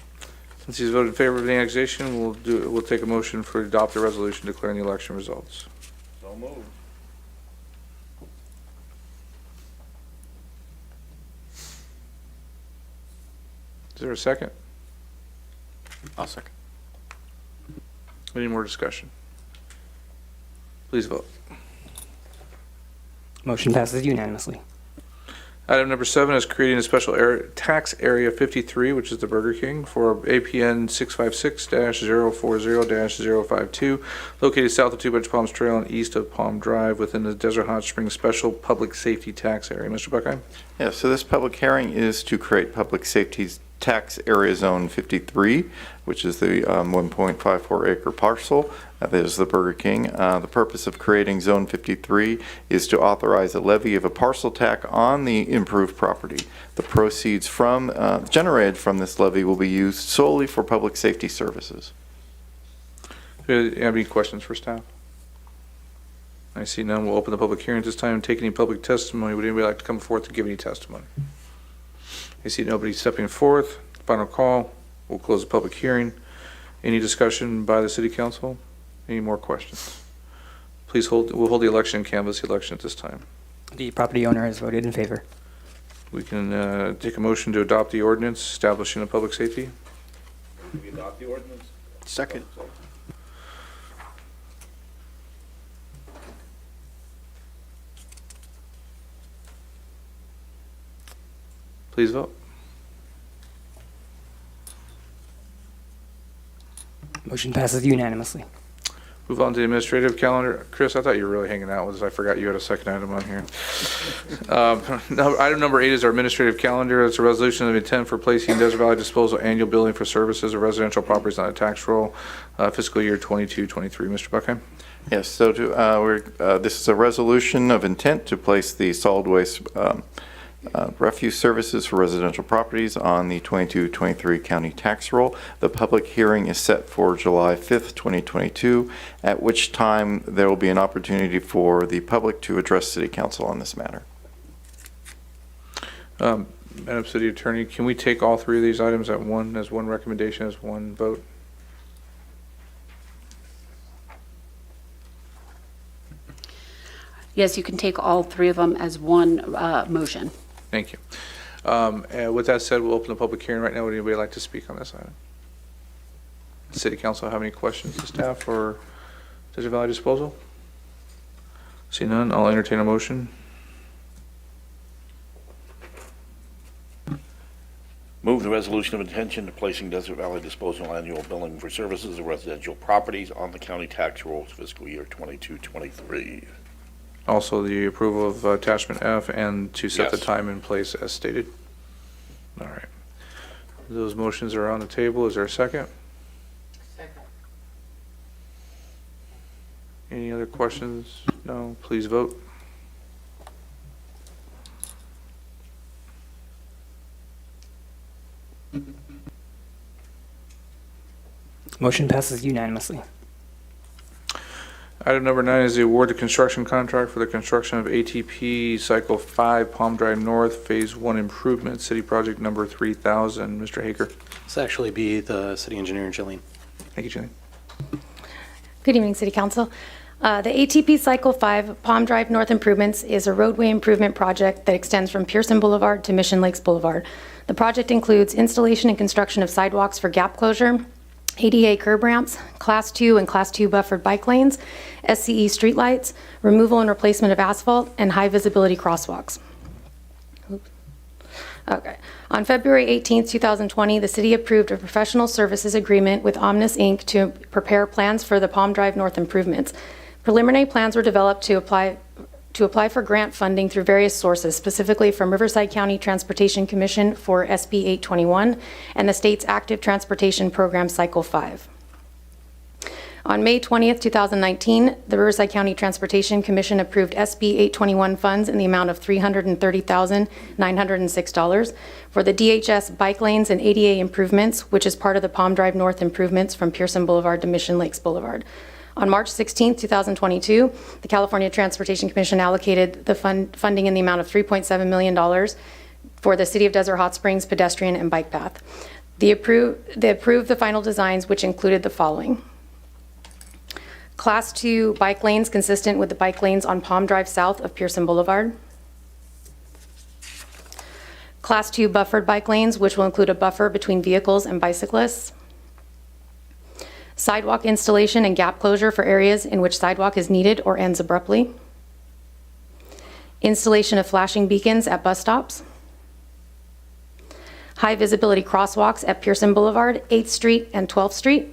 Since he's voted in favor of the annexation, we'll take a motion for adopt a resolution declaring the election results. So moved. Is there a second? I'll second. Any more discussion? Please vote. Motion passes unanimously. Item number 7 is creating a special tax area 53, which is the Burger King, for APN 656-040-052, located south of 2 Bench Palms Trail and east of Palm Drive within the Desert Hot Springs Special Public Safety Tax Area. Mr. Buckheim? Yeah, so this public hearing is to create Public Safety Tax Area Zone 53, which is the 1.54 acre parcel. That is the Burger King. The purpose of creating Zone 53 is to authorize a levy of a parcel tax on the improved property. The proceeds generated from this levy will be used solely for public safety services. Do you have any questions for staff? I see none. We'll open the public hearing at this time and take any public testimony. Would anybody like to come forth and give any testimony? I see nobody stepping forth. Final call. We'll close the public hearing. Any discussion by the City Council? Any more questions? Please we'll hold the election and canvass the election at this time. The property owner has voted in favor. We can take a motion to adopt the ordinance establishing a public safety. Do we adopt the ordinance? Second. Please vote. Motion passes unanimously. Move on to the administrative calendar. Chris, I thought you were really hanging out with us. I forgot you had a second item on here. Item number 8 is our administrative calendar. It's a resolution of intent for placing Desert Valley Disposal annual billing for services of residential properties on a tax roll, fiscal year 22-23. Mr. Buckheim? Yes, so this is a resolution of intent to place the solid waste refuse services for residential properties on the 22-23 county tax roll. The public hearing is set for July 5th, 2022, at which time there will be an opportunity for the public to address City Council on this matter. Madam City Attorney, can we take all 3 of these items as one recommendation, as one vote? Yes, you can take all 3 of them as one motion. Thank you. And with that said, we'll open the public hearing right now. Would anybody like to speak on this item? City Council have any questions to staff for Desert Valley Disposal? See none, I'll entertain a motion. Move the resolution of intention to placing Desert Valley Disposal annual billing for services of residential properties on the county tax rolls fiscal year 22-23. Also, the approval of attachment F and to set the Yes. time and place as stated. All right. Those motions are on the table. Is there a second? Second. Any other questions? No, please vote. Motion passes unanimously. Item number 9 is the award to construction contract for the construction of ATP Cycle 5 Palm Drive North Phase 1 Improvement, City Project Number 3000. Mr. Haker. This will actually be the city engineer, Jillian. Thank you, Jenny. Good evening, City Council. The ATP Cycle 5 Palm Drive North Improvements is a roadway improvement project that extends from Pearson Boulevard to Mission Lakes Boulevard. The project includes installation and construction of sidewalks for gap closure, ADA curb ramps, Class 2 and Class 2 buffered bike lanes, SCE streetlights, removal and replacement of asphalt, and high visibility crosswalks. Oops. Okay. On February 18, 2020, the city approved a professional services agreement with Omnis Inc. to prepare plans for the Palm Drive North improvements. Preliminary plans were developed to apply for grant funding through various sources, specifically from Riverside County Transportation Commission for SB 821 and the state's Active Transportation Program Cycle 5. On May 20th, 2019, the Riverside County Transportation Commission approved SB 821 funds in the amount of $330,906 for the DHS bike lanes and ADA improvements, which is part of the Palm Drive North improvements from Pearson Boulevard to Mission Lakes Boulevard. On March 16, 2022, the California Transportation Commission allocated the funding in the amount of $3.7 million for the City of Desert Hot Springs pedestrian and bike path. They approved the final designs, which included the following. Class 2 bike lanes consistent with the bike lanes on Palm Drive south of Pearson Boulevard. Class 2 buffered bike lanes, which will include a buffer between vehicles and bicyclists. Sidewalk installation and gap closure for areas in which sidewalk is needed or ends abruptly. Installation of flashing beacons at bus stops. High visibility crosswalks at Pearson Boulevard, 8th Street and 12th Street.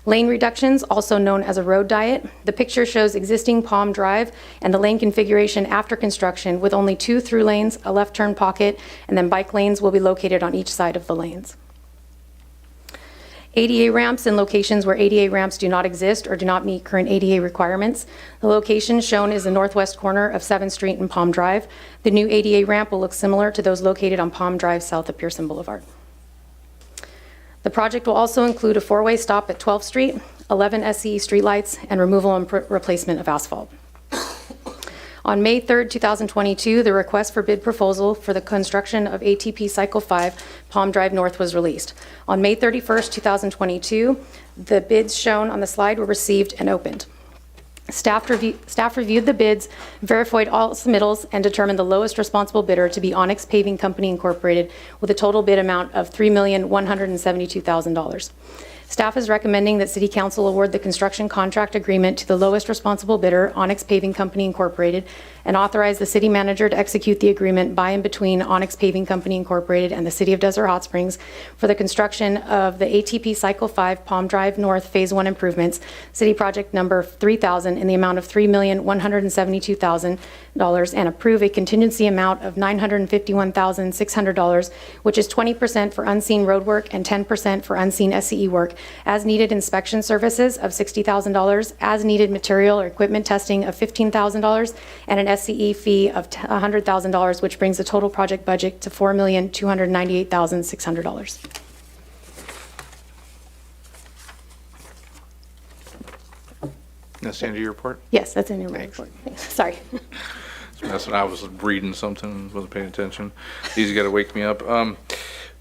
Lane reductions, also known as a road diet. The picture shows existing Palm Drive and the lane configuration after construction with only 2 through lanes, a left turn pocket, and then bike lanes will be located on each side of the lanes. ADA ramps in locations where ADA ramps do not exist or do not meet current ADA requirements. The location shown is the northwest corner of 7th Street and Palm Drive. The new ADA ramp will look similar to those located on Palm Drive south of Pearson Boulevard. The project will also include a 4-way stop at 12th Street, 11 SCE streetlights, and removal and replacement of asphalt. On May 3rd, 2022, the request for bid proposal for the construction of ATP Cycle 5 Palm Drive North was released. On May 31st, 2022, the bids shown on the slide were received and opened. Staff reviewed the bids, verified all submittals, and determined the lowest responsible bidder to be Onyx Paving Company Incorporated with a total bid amount of $3,172,000. Staff is recommending that City Council award the construction contract agreement to the lowest responsible bidder, Onyx Paving Company Incorporated, and authorize the city manager to execute the agreement by and between Onyx Paving Company Incorporated and the City of Desert Hot Springs for the construction of the ATP Cycle 5 Palm Drive North Phase 1 improvements, City Project Number 3000, in the amount of $3,172,000, and approve a contingency amount of $951,600, which is 20% for unseen road work and 10% for unseen SCE work, as needed inspection services of $60,000, as needed material or equipment testing of $15,000, and an SCE fee of $100,000, which brings the total project budget to $4,298,600. That's the end of your report? Yes, that's in your report. Sorry. That's when I was reading something, wasn't paying attention. These got to wake me up.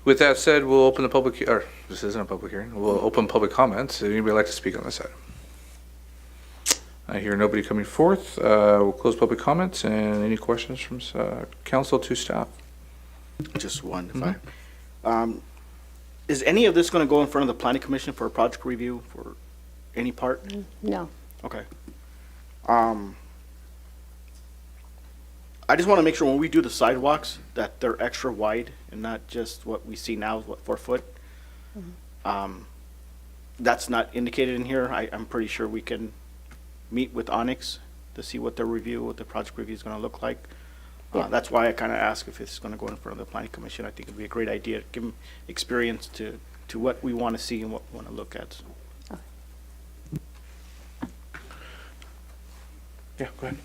With that said, we'll open the public, or this isn't a public hearing, we'll open public comments. Anybody like to speak on this item? I hear nobody coming forth. We'll close public comments, and any questions from council to staff? Just one, if I. Is any of this going to go in front of the planning commission for a project review for any part? No. Okay. I just want to make sure when we do the sidewalks that they're extra wide and not just what we see now, what, 4 foot. That's not indicated in here. I'm pretty sure we can meet with Onyx to see what the project review is going to look like. That's why I kind of ask if it's going to go in front of the planning commission. I think it'd be a great idea to give them experience to what we want to see and what we want to look at. Yeah, go ahead.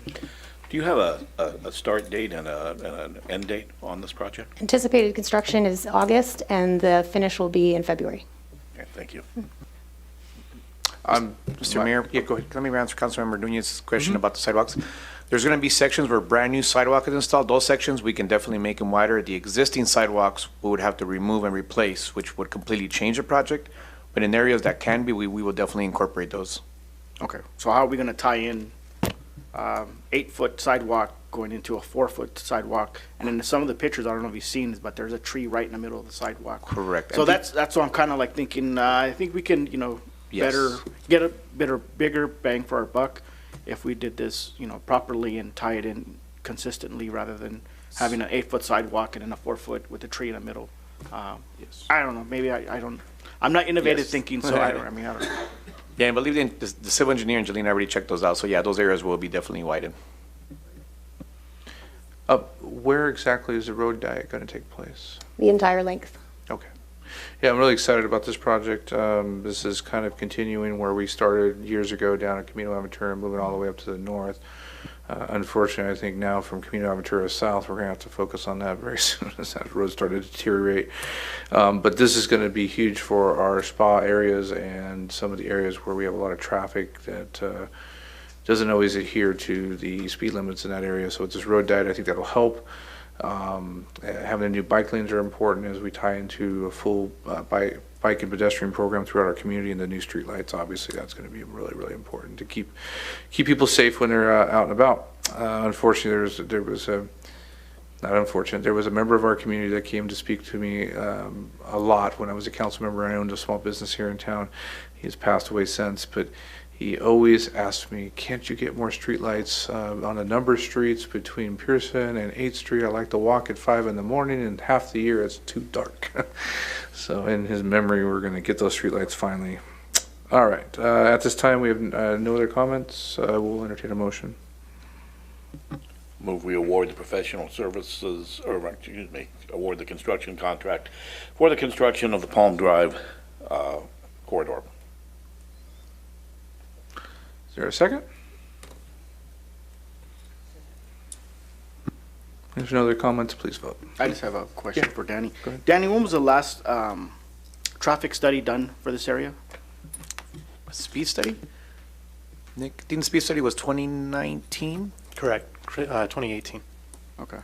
Do you have a start date and an end date on this project? Anticipated construction is August, and the finish will be in February. Okay, thank you. Mr. Mayor, yeah, go ahead. let me answer Councilmember Nunez's question about the sidewalks. There's going to be sections where brand new sidewalk is installed. Those sections, we can definitely make them wider. The existing sidewalks, we would have to remove and replace, which would completely change the project. But in areas that can be, we will definitely incorporate those. Okay, so how are we going to tie in 8-foot sidewalk going into a 4-foot sidewalk? And in some of the pictures, I don't know if you've seen, but there's a tree right in the middle of the sidewalk. Correct. So that's what I'm kind of like thinking, I think we can, Yes. get a bigger bang for our buck if we did this, properly and tie it in consistently rather than having an 8-foot sidewalk and then a 4-foot with a tree in the middle. Yes. I don't know, maybe I'm not innovative Yes. thinking, so I don't know. Yeah, I believe the civil engineer and Jelena already checked those out. So yeah, those areas will be definitely widened. Where exactly is the road diet going to take place? The entire length. Okay. Yeah, I'm really excited about this project. This is kind of continuing where we started years ago down at Camino Aventura, moving all the way up to the north. Unfortunately, I think now from Camino Aventura south, we're going to have to focus on that very soon as that road started to deteriorate. But this is going to be huge for our spa areas and some of the areas where we have a lot of traffic that doesn't always adhere to the speed limits in that area. So with this road diet, I think that'll help. Having the new bike lanes are important as we tie into a full bike and pedestrian program throughout our community, and the new street lights. Obviously, that's going to be really, really important to keep people safe when they're out and about. Unfortunately, there was a member of our community that came to speak to me a lot when I was a council member. I owned a small business here in town. He has passed away since, but he always asked me, can't you get more streetlights on a number of streets between Pearson and 8th Street? I like to walk at 5 in the morning, and half the year it's too dark. So in his memory, we're going to get those streetlights finally. All right. At this time, we have no other comments. We'll entertain a motion. Move we award the professional services, award the construction contract for the construction of the Palm Drive corridor. Is there a second? If there's no other comments, please vote. I just have a question for Danny. Go ahead. Danny, when was the last traffic study done for this area? Speed study? Nick, I think the speed study was 2019? Correct. 2018. Okay.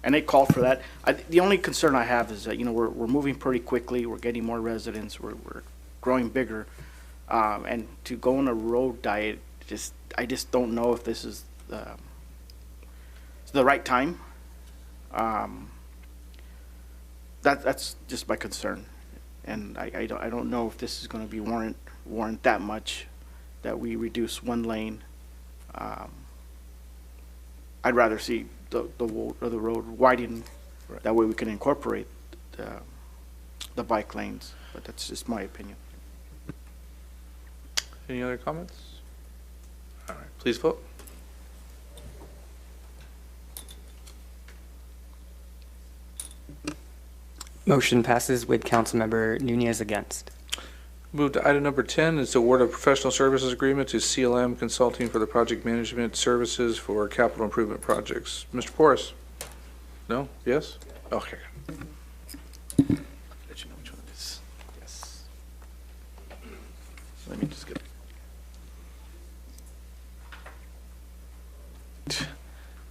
And they called for that. The only concern I have is that, we're moving pretty quickly. We're getting more residents. We're growing bigger. And to go on a road diet, I just don't know if this is the right time. That's just my concern. And I don't know if this is going to be warrant that much that we reduce one lane. I'd rather see the road widen. That way we can incorporate the bike lanes, but that's just my opinion. Any other comments? All right, please vote. Motion passes with Councilmember Nunez against. Move to item number 10 is award of professional services agreement to CLM Consulting for the project management services for capital improvement projects. Mr. Porras? No? Yes? Okay. Let you know which one it is. Yes. Let me just get.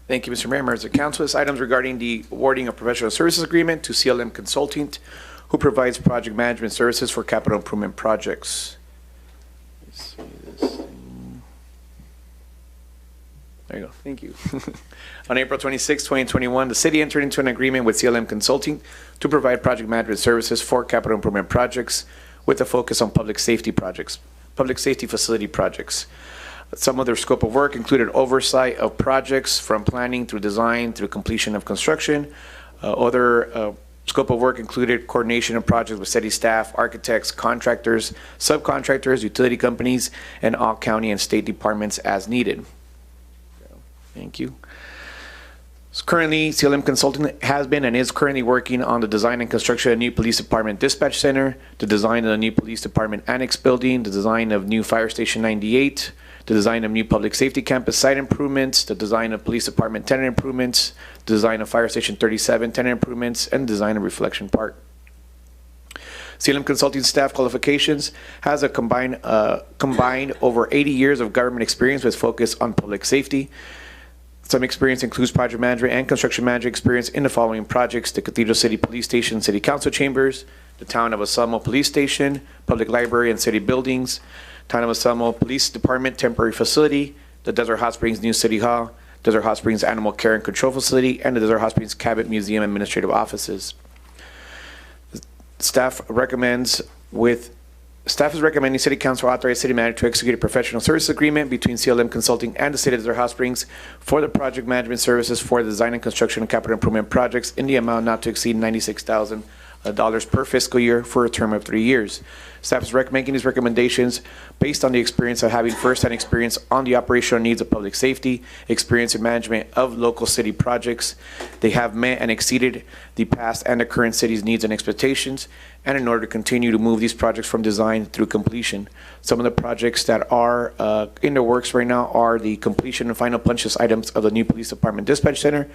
Thank you, Mr. Mayor, members of council. This item is regarding the awarding of professional services agreement to CLM Consulting, who provides project management services for capital improvement projects. Let's see this thing. There you go. Thank you. On April 26, 2021, the city entered into an agreement with CLM Consulting to provide project management services for capital improvement projects with a focus on public safety projects, public safety facility projects. Some of their scope of work included oversight of projects from planning through design through completion of construction. Other scope of work included coordination of projects with city staff, architects, contractors, subcontractors, utility companies, and all county and state departments as needed. Thank you. So currently, CLM Consulting has been and is currently working on the design and construction of a new police department dispatch center, the design of the new police department annex building, the design of new fire station 98, the design of new public safety campus site improvements, the design of police department tenant improvements, the design of fire station 37 tenant improvements, and the design of Reflection Park. CLM Consulting staff qualifications has a combined over 80 years of government experience with focus on public safety. Some experience includes project management and construction management experience in the following projects: the Cathedral City Police Station, City Council Chambers, the Town of Osalmo Police Station, Public Library and City Buildings, Town of Osalmo Police Department Temporary Facility, the Desert Hot Springs New City Hall, Desert Hot Springs Animal Care and Control Facility, and the Desert Hot Springs Cabot Museum Administrative Offices. Staff is recommending City Council authorize City Manager to execute a professional service agreement between CLM Consulting and the City of Desert Hot Springs for the project management services for the design and construction of capital improvement projects in the amount not to exceed $96,000 per fiscal year for a term of 3 years. Staff is making these recommendations based on the experience of having first-hand experience on the operational needs of public safety, experience in management of local city projects. They have met and exceeded the past and the current city's needs and expectations, and in order to continue to move these projects from design through completion. Some of the projects that are in the works right now are the completion and final punch list items of the new police department dispatch center,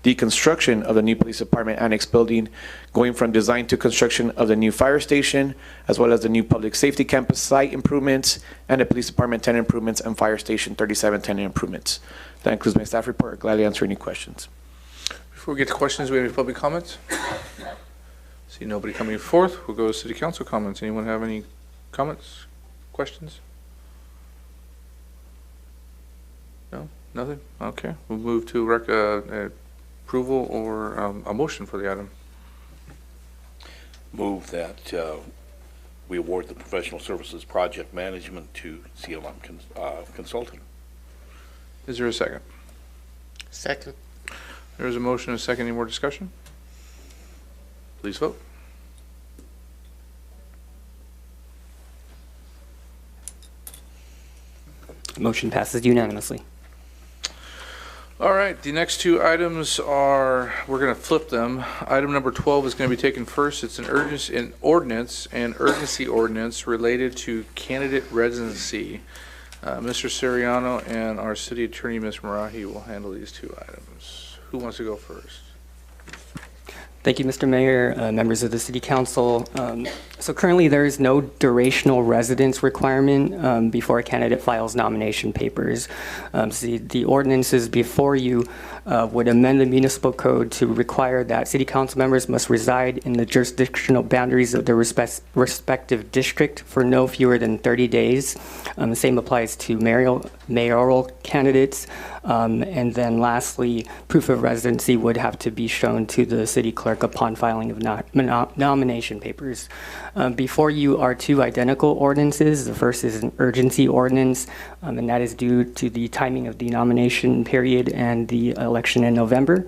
the construction of the new police department annex building, going from design to construction of the new fire station, as well as the new public safety campus site improvements, and the police department tenant improvements and fire station 37 tenant improvements. That includes my staff report. I'll gladly answer any questions. Before we get to questions, we have any public comments? See nobody coming forth. We'll go to city council comments. Anyone have any comments, questions? No, nothing? Okay, we'll move to approval or a motion for the item. Move that we award the professional services project management to CLM Consulting. Is there a second? Second. There's a motion and a second. Any more discussion? Please vote. Motion passes unanimously. All right, the next two items are, we're going to flip them. Item number 12 is going to be taken first. It's an urgency ordinance related to candidate residency. Mr. Siriano and our city attorney, Ms. Marahi, will handle these two items. Who wants to go first? Thank you, Mr. Mayor, members of the City Council. So currently there is no durational residence requirement before a candidate files nomination papers. So the ordinances before you would amend the municipal code to require that City Council members must reside in the jurisdictional boundaries of their respective district for no fewer than 30 days. The same applies to mayoral candidates. And then lastly, proof of residency would have to be shown to the city clerk clerk upon filing of nomination papers. Before you are two identical ordinances. The first is an urgency ordinance, and that is due to the timing of the nomination period and the election in November.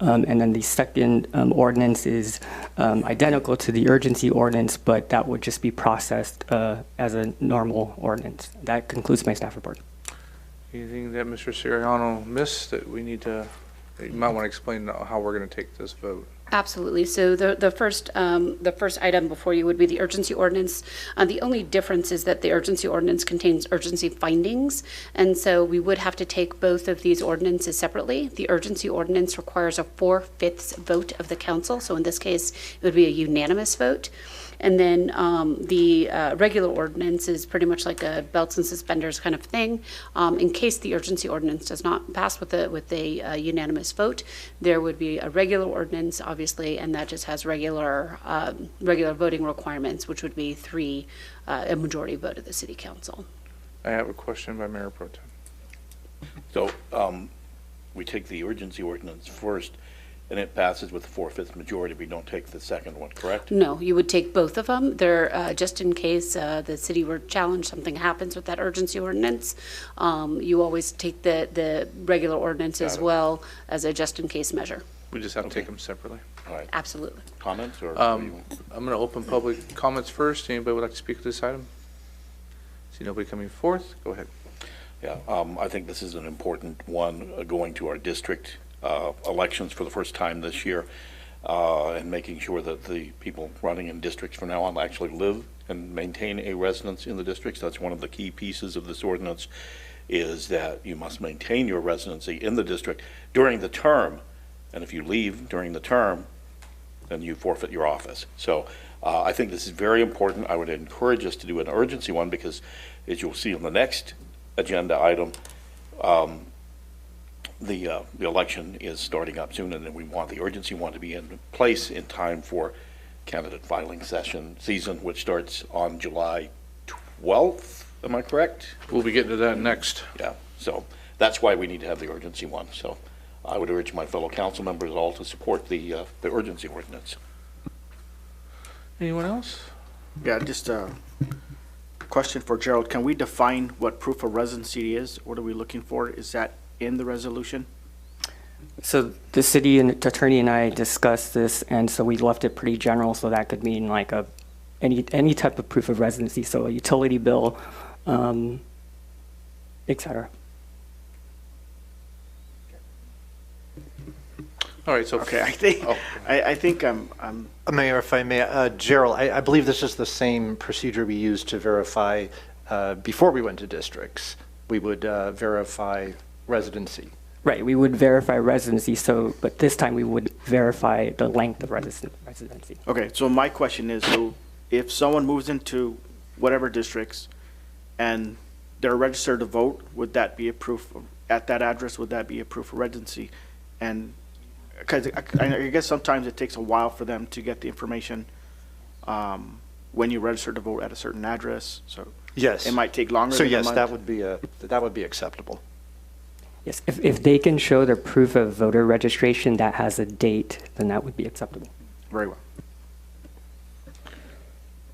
And then the second ordinance is identical to the urgency ordinance, but that would just be processed as a normal ordinance. That concludes my staff report. Anything that Mr. Siriano missed that we need to, you might want to explain how we're going to take this vote? Absolutely. So the first item before you would be the urgency ordinance. The only difference is that the urgency ordinance contains urgency findings, and so we would have to take both of these ordinances separately. The urgency ordinance requires a 4/5 vote of the council, so in this case, it would be a unanimous vote. And then the regular ordinance is pretty much like a belts and suspenders kind of thing. In case the urgency ordinance does not pass with a unanimous vote, there would be a regular ordinance, obviously, and that just has regular voting requirements, which would be a majority vote of the city council. I have a question by Mayor Pro Tem. So we take the urgency ordinance first, and it passes with a 4/5 majority. We don't take the second one, correct? No, you would take both of them. They're just in case the city were challenged, something happens with that urgency ordinance. You always take the regular ordinance as well as a just-in-case measure. We just have to take them separately. All right. Absolutely. Comments or? I'm going to open public comments first. Anybody would like to speak to this item? See nobody coming forth? Go ahead. Yeah, I think this is an important one going to our district elections for the first time this year, and making sure that the people running in districts from now on actually live and maintain a residence in the districts. That's one of the key pieces of this ordinance, is that you must maintain your residency in the district during the term, and if you leave during the term, then you forfeit your office. So I think this is very important. I would encourage us to do an urgency one because, as you'll see on the next agenda item, the election is starting up soon, and then we want the urgency one to be in place in time for candidate filing season, which starts on July 12th. Am I correct? We'll be getting to that next. Yeah. So that's why we need to have the urgency one. So I would urge my fellow council members all to support the urgency ordinance. Anyone else? Yeah, just a question for Gerald. Can we define what proof of residency is? What are we looking for? Is that in the resolution? So the city attorney and I discussed this, and so we left it pretty general, so that could mean like any type of proof of residency, so a utility bill, et cetera. All right, so Okay, I think I'm Mayor, if I may, Gerald, I believe this is the same procedure we used to verify before we went to districts. We would verify residency. Right, we would verify residency, but this time we would verify the length of residency. okay. So my question is, so if someone moves into whatever districts and they're registered to vote, would that be a proof at that address? Would that be a proof of residency? And because I guess sometimes it takes a while for them to get the information when you register to vote at a certain address. So Yes. it might take longer. So than a yes, month. that would be acceptable. Yes, if they can show their proof of voter registration that has a date, then that would be acceptable. Very well.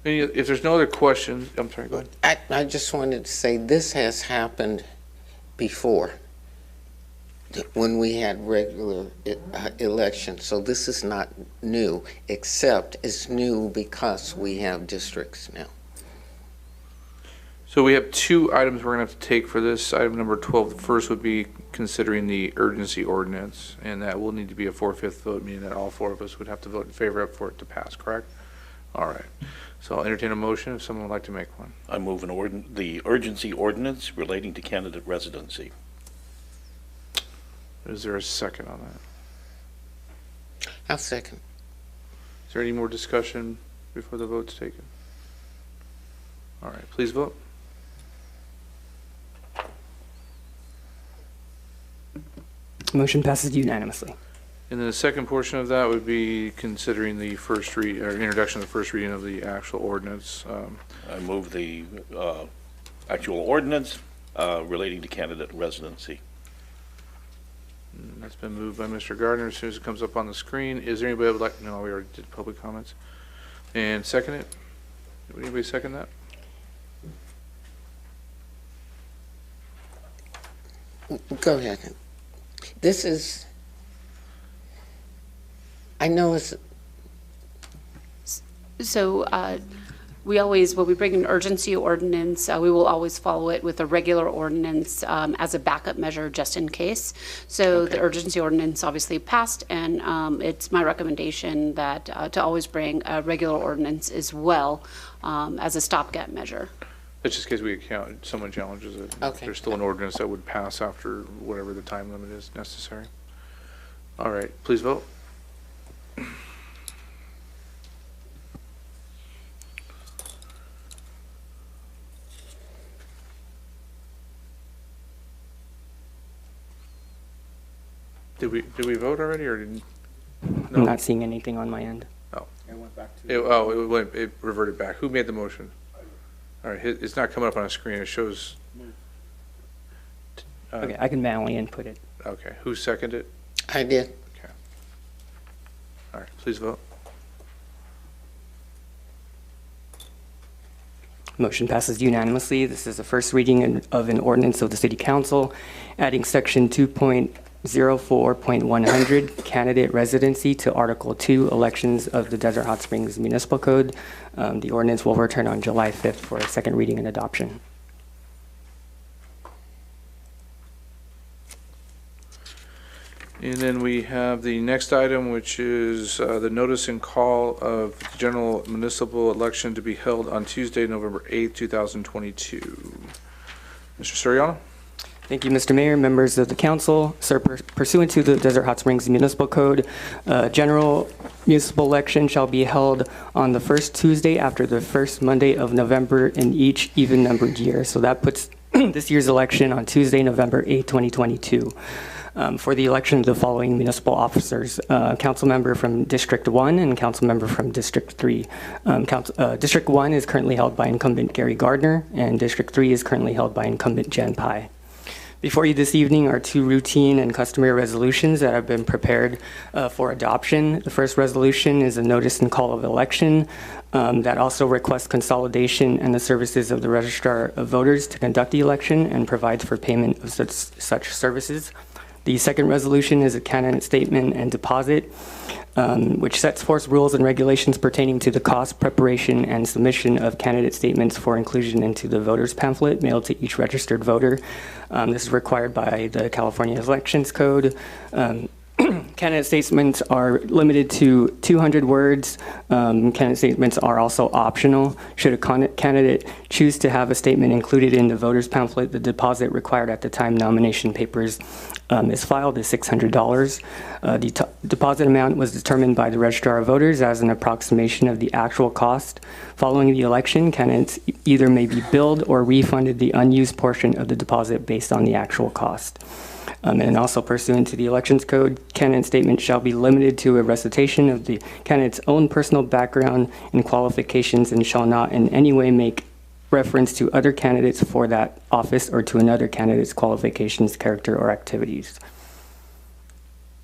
if there's no other questions, I'm sorry, go ahead. I just wanted to say this has happened before when we had regular elections. So this is not new, except it's new because we have districts now. So we have two items we're going to have to take for this. Item number 12, the first would be considering the urgency ordinance, and that will need to be a 4/5 vote, meaning that all four of us would have to vote in favor of for it to pass, correct? All right. So I'll entertain a motion if someone would like to make one. I move the urgency ordinance relating to candidate residency. Is there a second on that? I'll second. Is there any more discussion before the vote's taken? All right, please vote. Motion passes unanimously. And then the second portion of that would be considering the first read, or introduction of the first reading of the actual ordinance. I move the actual ordinance relating to candidate residency. That's been moved by Mr. Gardner. As soon as it comes up on the screen, is there anybody who would like, no, we already did public comments. And second it? Would anybody second that? Go ahead. This is, I know it's, So we always, when we bring an urgency ordinance, we will always follow it with a regular ordinance as a backup measure just in case. So the urgency ordinance obviously passed, and it's my recommendation that to always bring a regular ordinance as well as a stopgap measure. That's just in case we account, someone challenges it. Okay. There's still an ordinance that would pass after whatever the time limit is necessary. All right, please vote. Did we vote already, or didn't? No. I'm not seeing anything on my end. Oh. It reverted back. Who made the motion? All right, it's not coming up on a screen. It shows. Okay, I can manually input it. Okay, who seconded it? I did. Okay. All right, please vote. Motion passes unanimously. This is the first reading of an ordinance of the City Council, adding Section 2.04.100, candidate residency, to Article 2, elections of the Desert Hot Springs Municipal Code. The ordinance will return on July 5th for a second reading and adoption. And then we have the next item, which is the notice and call of the general municipal election to be held on Tuesday, November 8th, 2022. Mr. Soriano? Thank you, Mr. Mayor, members of the council. Sir, pursuant to the Desert Hot Springs Municipal Code, general municipal election shall be held on the first Tuesday after the first Monday of November in each even-numbered year. So that puts this year's election on Tuesday, November 8, 2022. For the election of the following municipal officers, council member from District 1 and council member from District 3. District 1 is currently held by incumbent Gary Gardner, and District 3 is currently held by incumbent Jen Pye. Before you this evening are two routine and customary resolutions that have been prepared for adoption. The first resolution is a notice and call of election that also requests consolidation and the services of the Registrar of Voters to conduct the election and provides for payment of such services. The second resolution is a candidate statement and deposit, which sets forth rules and regulations pertaining to the cost, preparation, and submission of candidate statements for inclusion into the voters pamphlet mailed to each registered voter. This is required by the California Elections Code. Candidate statements are limited to 200 words. Candidate statements are also optional. Should a candidate choose to have a statement included in the voters pamphlet, the deposit required at the time nomination papers is filed is $600. The deposit amount was determined by the Registrar of Voters as an approximation of the actual cost. Following the election, candidates either may be billed or refunded the unused portion of the deposit based on the actual cost. And also pursuant to the Elections Code, candidate statement shall be limited to a recitation of the candidate's own personal background and qualifications and shall not in any way make reference to other candidates for that office or to another candidate's qualifications, character, or activities.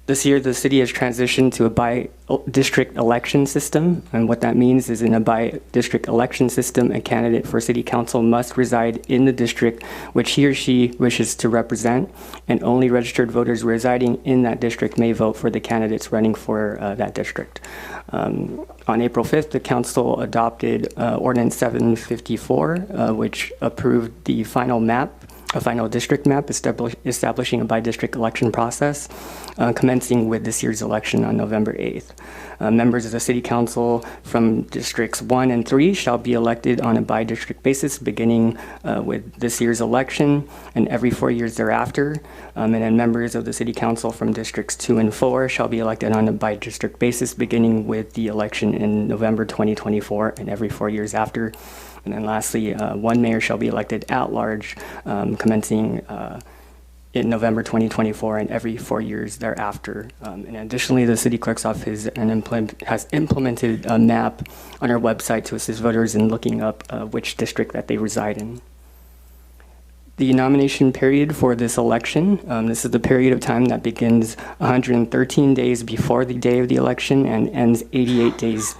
This year, the city has transitioned to a by-district election system, and what that means is in a by-district election system, a candidate for city council must reside in the district which he or she wishes to represent, and only registered voters residing in that district may vote for the candidates running for that district. On April 5th, the council adopted Ordinance 754, which approved the final map, a final district map establishing a by-district election process, commencing with this year's election on November 8th. Members of the City Council from Districts 1 and 3 shall be elected on a by-district basis beginning with this year's election and every 4 years thereafter. And then members of the City Council from Districts 2 and 4 shall be elected on a by-district basis beginning with the election in November 2024 and every 4 years after. And then lastly, one mayor shall be elected at large, commencing in November 2024 and every 4 years thereafter. And additionally, the city clerk's office has implemented a map on our website to assist voters in looking up which district that they reside in. The nomination period for this election, this is the period of time that begins 113 days before the day of the election and ends 88 days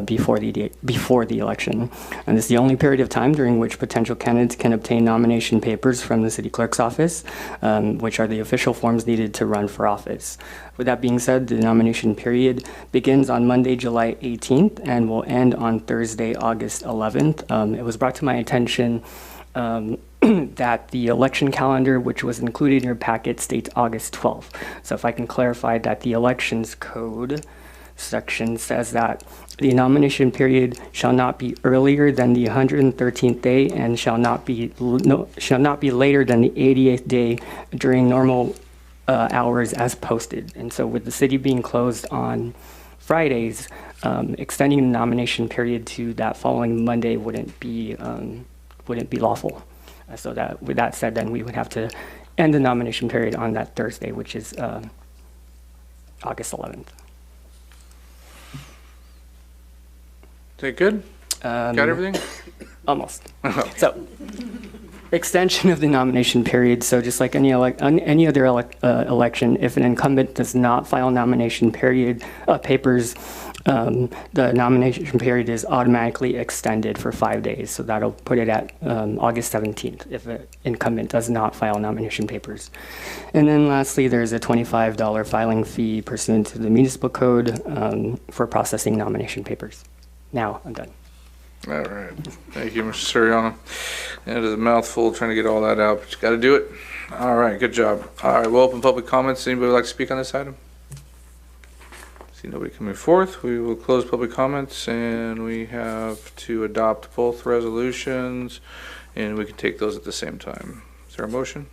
before the election. And this is the only period of time during which potential candidates can obtain nomination papers from the city clerk's office, which are the official forms needed to run for office. With that being said, the nomination period begins on Monday, July 18th, and will end on Thursday, August 11th. It was brought to my attention that the election calendar, which was included in your packet, states August 12th. So if I can clarify that the elections code section says that the nomination period shall not be earlier than the 113th day and shall not be later than the 88th day during normal hours as posted. And so with the city being closed on Fridays, extending the nomination period to that following Monday wouldn't be lawful. So that, with that said, then we would have to end the nomination period on that Thursday, which is August 11th. Is that good? Got everything? Almost. So, extension of the nomination period. So just like any other election, if an incumbent does not file nomination period papers, the nomination period is automatically extended for 5 days. So that'll put it at August 17th if an incumbent does not file nomination papers. And then lastly, there's a $25 filing fee pursuant to the Municipal Code for processing nomination papers. Now I'm done. All right. Thank you, Mr. Soriano. It is a mouthful trying to get all that out, but you got to do it. All right, good job. All right, we'll open public comments. Anybody would like to speak on this item? See nobody coming forth. We will close public comments, and we have to adopt both resolutions, and we can take those at the same time. Is there a motion?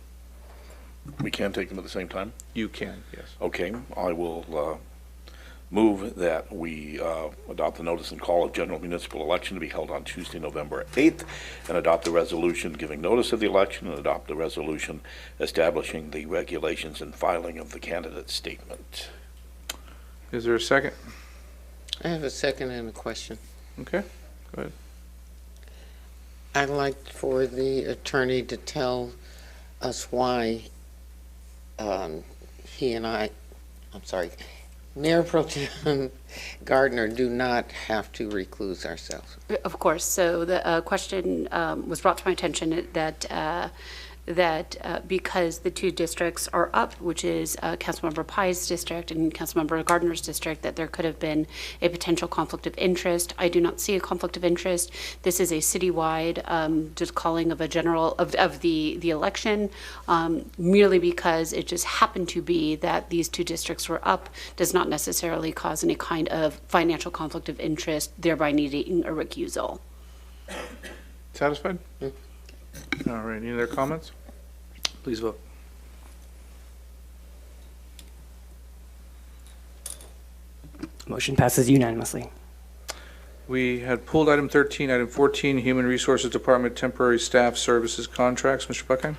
We can take them at the same time? You can, yes. Okay, I will move that we adopt the notice and call of general municipal election to be held on Tuesday, November 8th, and adopt the resolution giving notice of the election, and adopt the resolution establishing the regulations and filing of the candidate statement. Is there a second? I have a second and a question. Okay, go ahead. I'd like for the attorney to tell us why Mayor Pro Tem Gardner do not have to recluse ourselves. Of course. So the question was brought to my attention that because the two districts are up, which is Councilmember Pai's district and Councilmember Gardner's district, that there could have been a potential conflict of interest. I do not see a conflict of interest. This is a citywide just calling of a general of the election, merely because it just happened to be that these two districts were up does not necessarily cause any kind of financial conflict of interest, thereby needing a recusal. Satisfied? All right, any other comments? Please vote. Motion passes unanimously. We had pulled item 13, item 14, Human Resources Department Temporary Staff Services Contracts. Mr. Buckheim?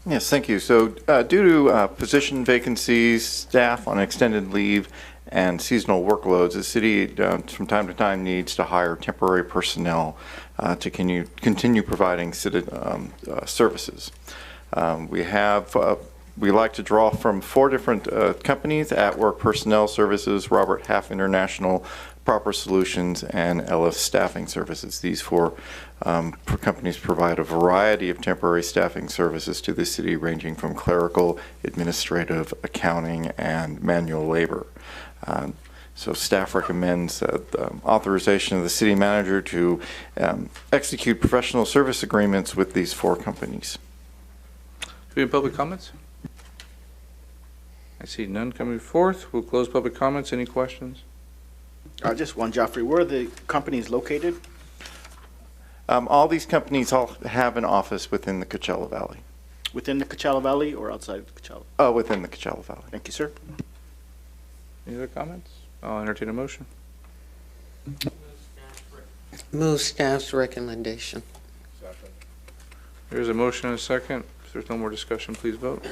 Yes, thank you. So due to position vacancies, staff on extended leave, and seasonal workloads, the city from time to time needs to hire temporary personnel to continue providing services. We like to draw from 4 different companies: At Work Personnel Services, Robert Half International, Proper Solutions, and LF Staffing Services. These 4 companies provide a variety of temporary staffing services to the city, ranging from clerical, administrative, accounting, and manual labor. So staff recommends authorization of the city manager to execute professional service agreements with these 4 companies. Do we have public comments? I see none coming forth. We'll close public comments. Any questions? Just one, Joffrey. Where are the companies located? All these companies all have an office within the Coachella Valley. Within the Coachella Valley or outside of Coachella? Within the Coachella Valley. Thank you, sir. Any other comments? I'll entertain a motion. Move staff's recommendation. There's a motion and a second. If there's no more discussion, please vote.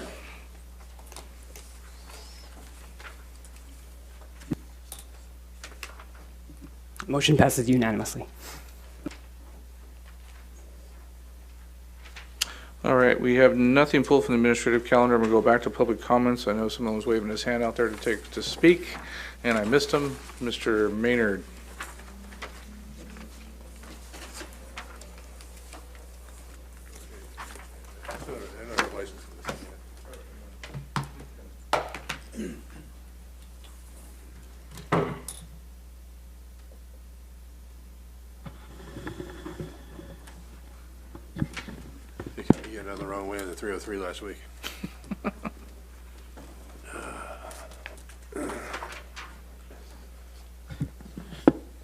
Motion passes unanimously. All right, we have nothing pulled from the administrative calendar. I'm going to go back to public comments. I know someone was waving his hand out there to speak, and I missed him. Mr. Maynard. You got on the wrong way on the 303 last week.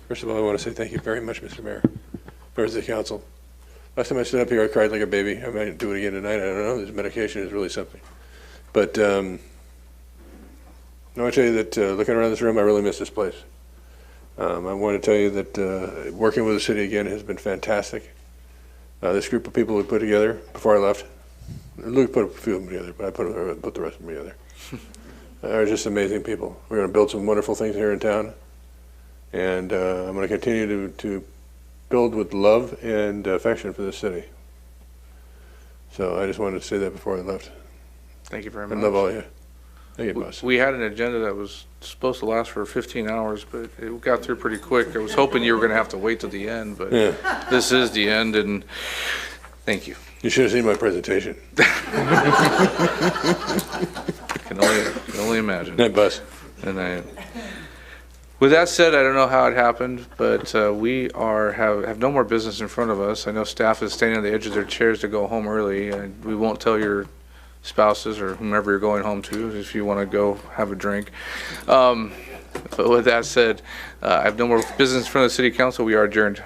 First of all, I want to say thank you very much, Mr. Mayor, members of the council. Last time I stood up here, I cried like a baby. I might do it again tonight. I don't know. This medication is really something. But I want to tell you that looking around this room, I really miss this place. I want to tell you that working with the city again has been fantastic. This group of people we put together before I left, Luke put a few of them together, but I put the rest of them together. They're just amazing people. We're going to build some wonderful things here in town, and I'm going to continue to build with love and affection for this city. So I just wanted to say that before I left. Thank you very much. I love all of you. Thank you, boss. We had an agenda that was supposed to last for 15 hours, but it got through pretty quick. I was hoping you were going to have to wait till the end, but Yeah. This is the end, and thank you. You should have seen my presentation. Can only imagine. Night, boss. And with that said, I don't know how it happened, but we have no more business in front of us. I know staff is standing on the edge of their chairs to go home early, and we won't tell your spouses or whomever you're going home to if you want to go have a drink. But with that said, I have no more business in front of the city council. We are adjourned.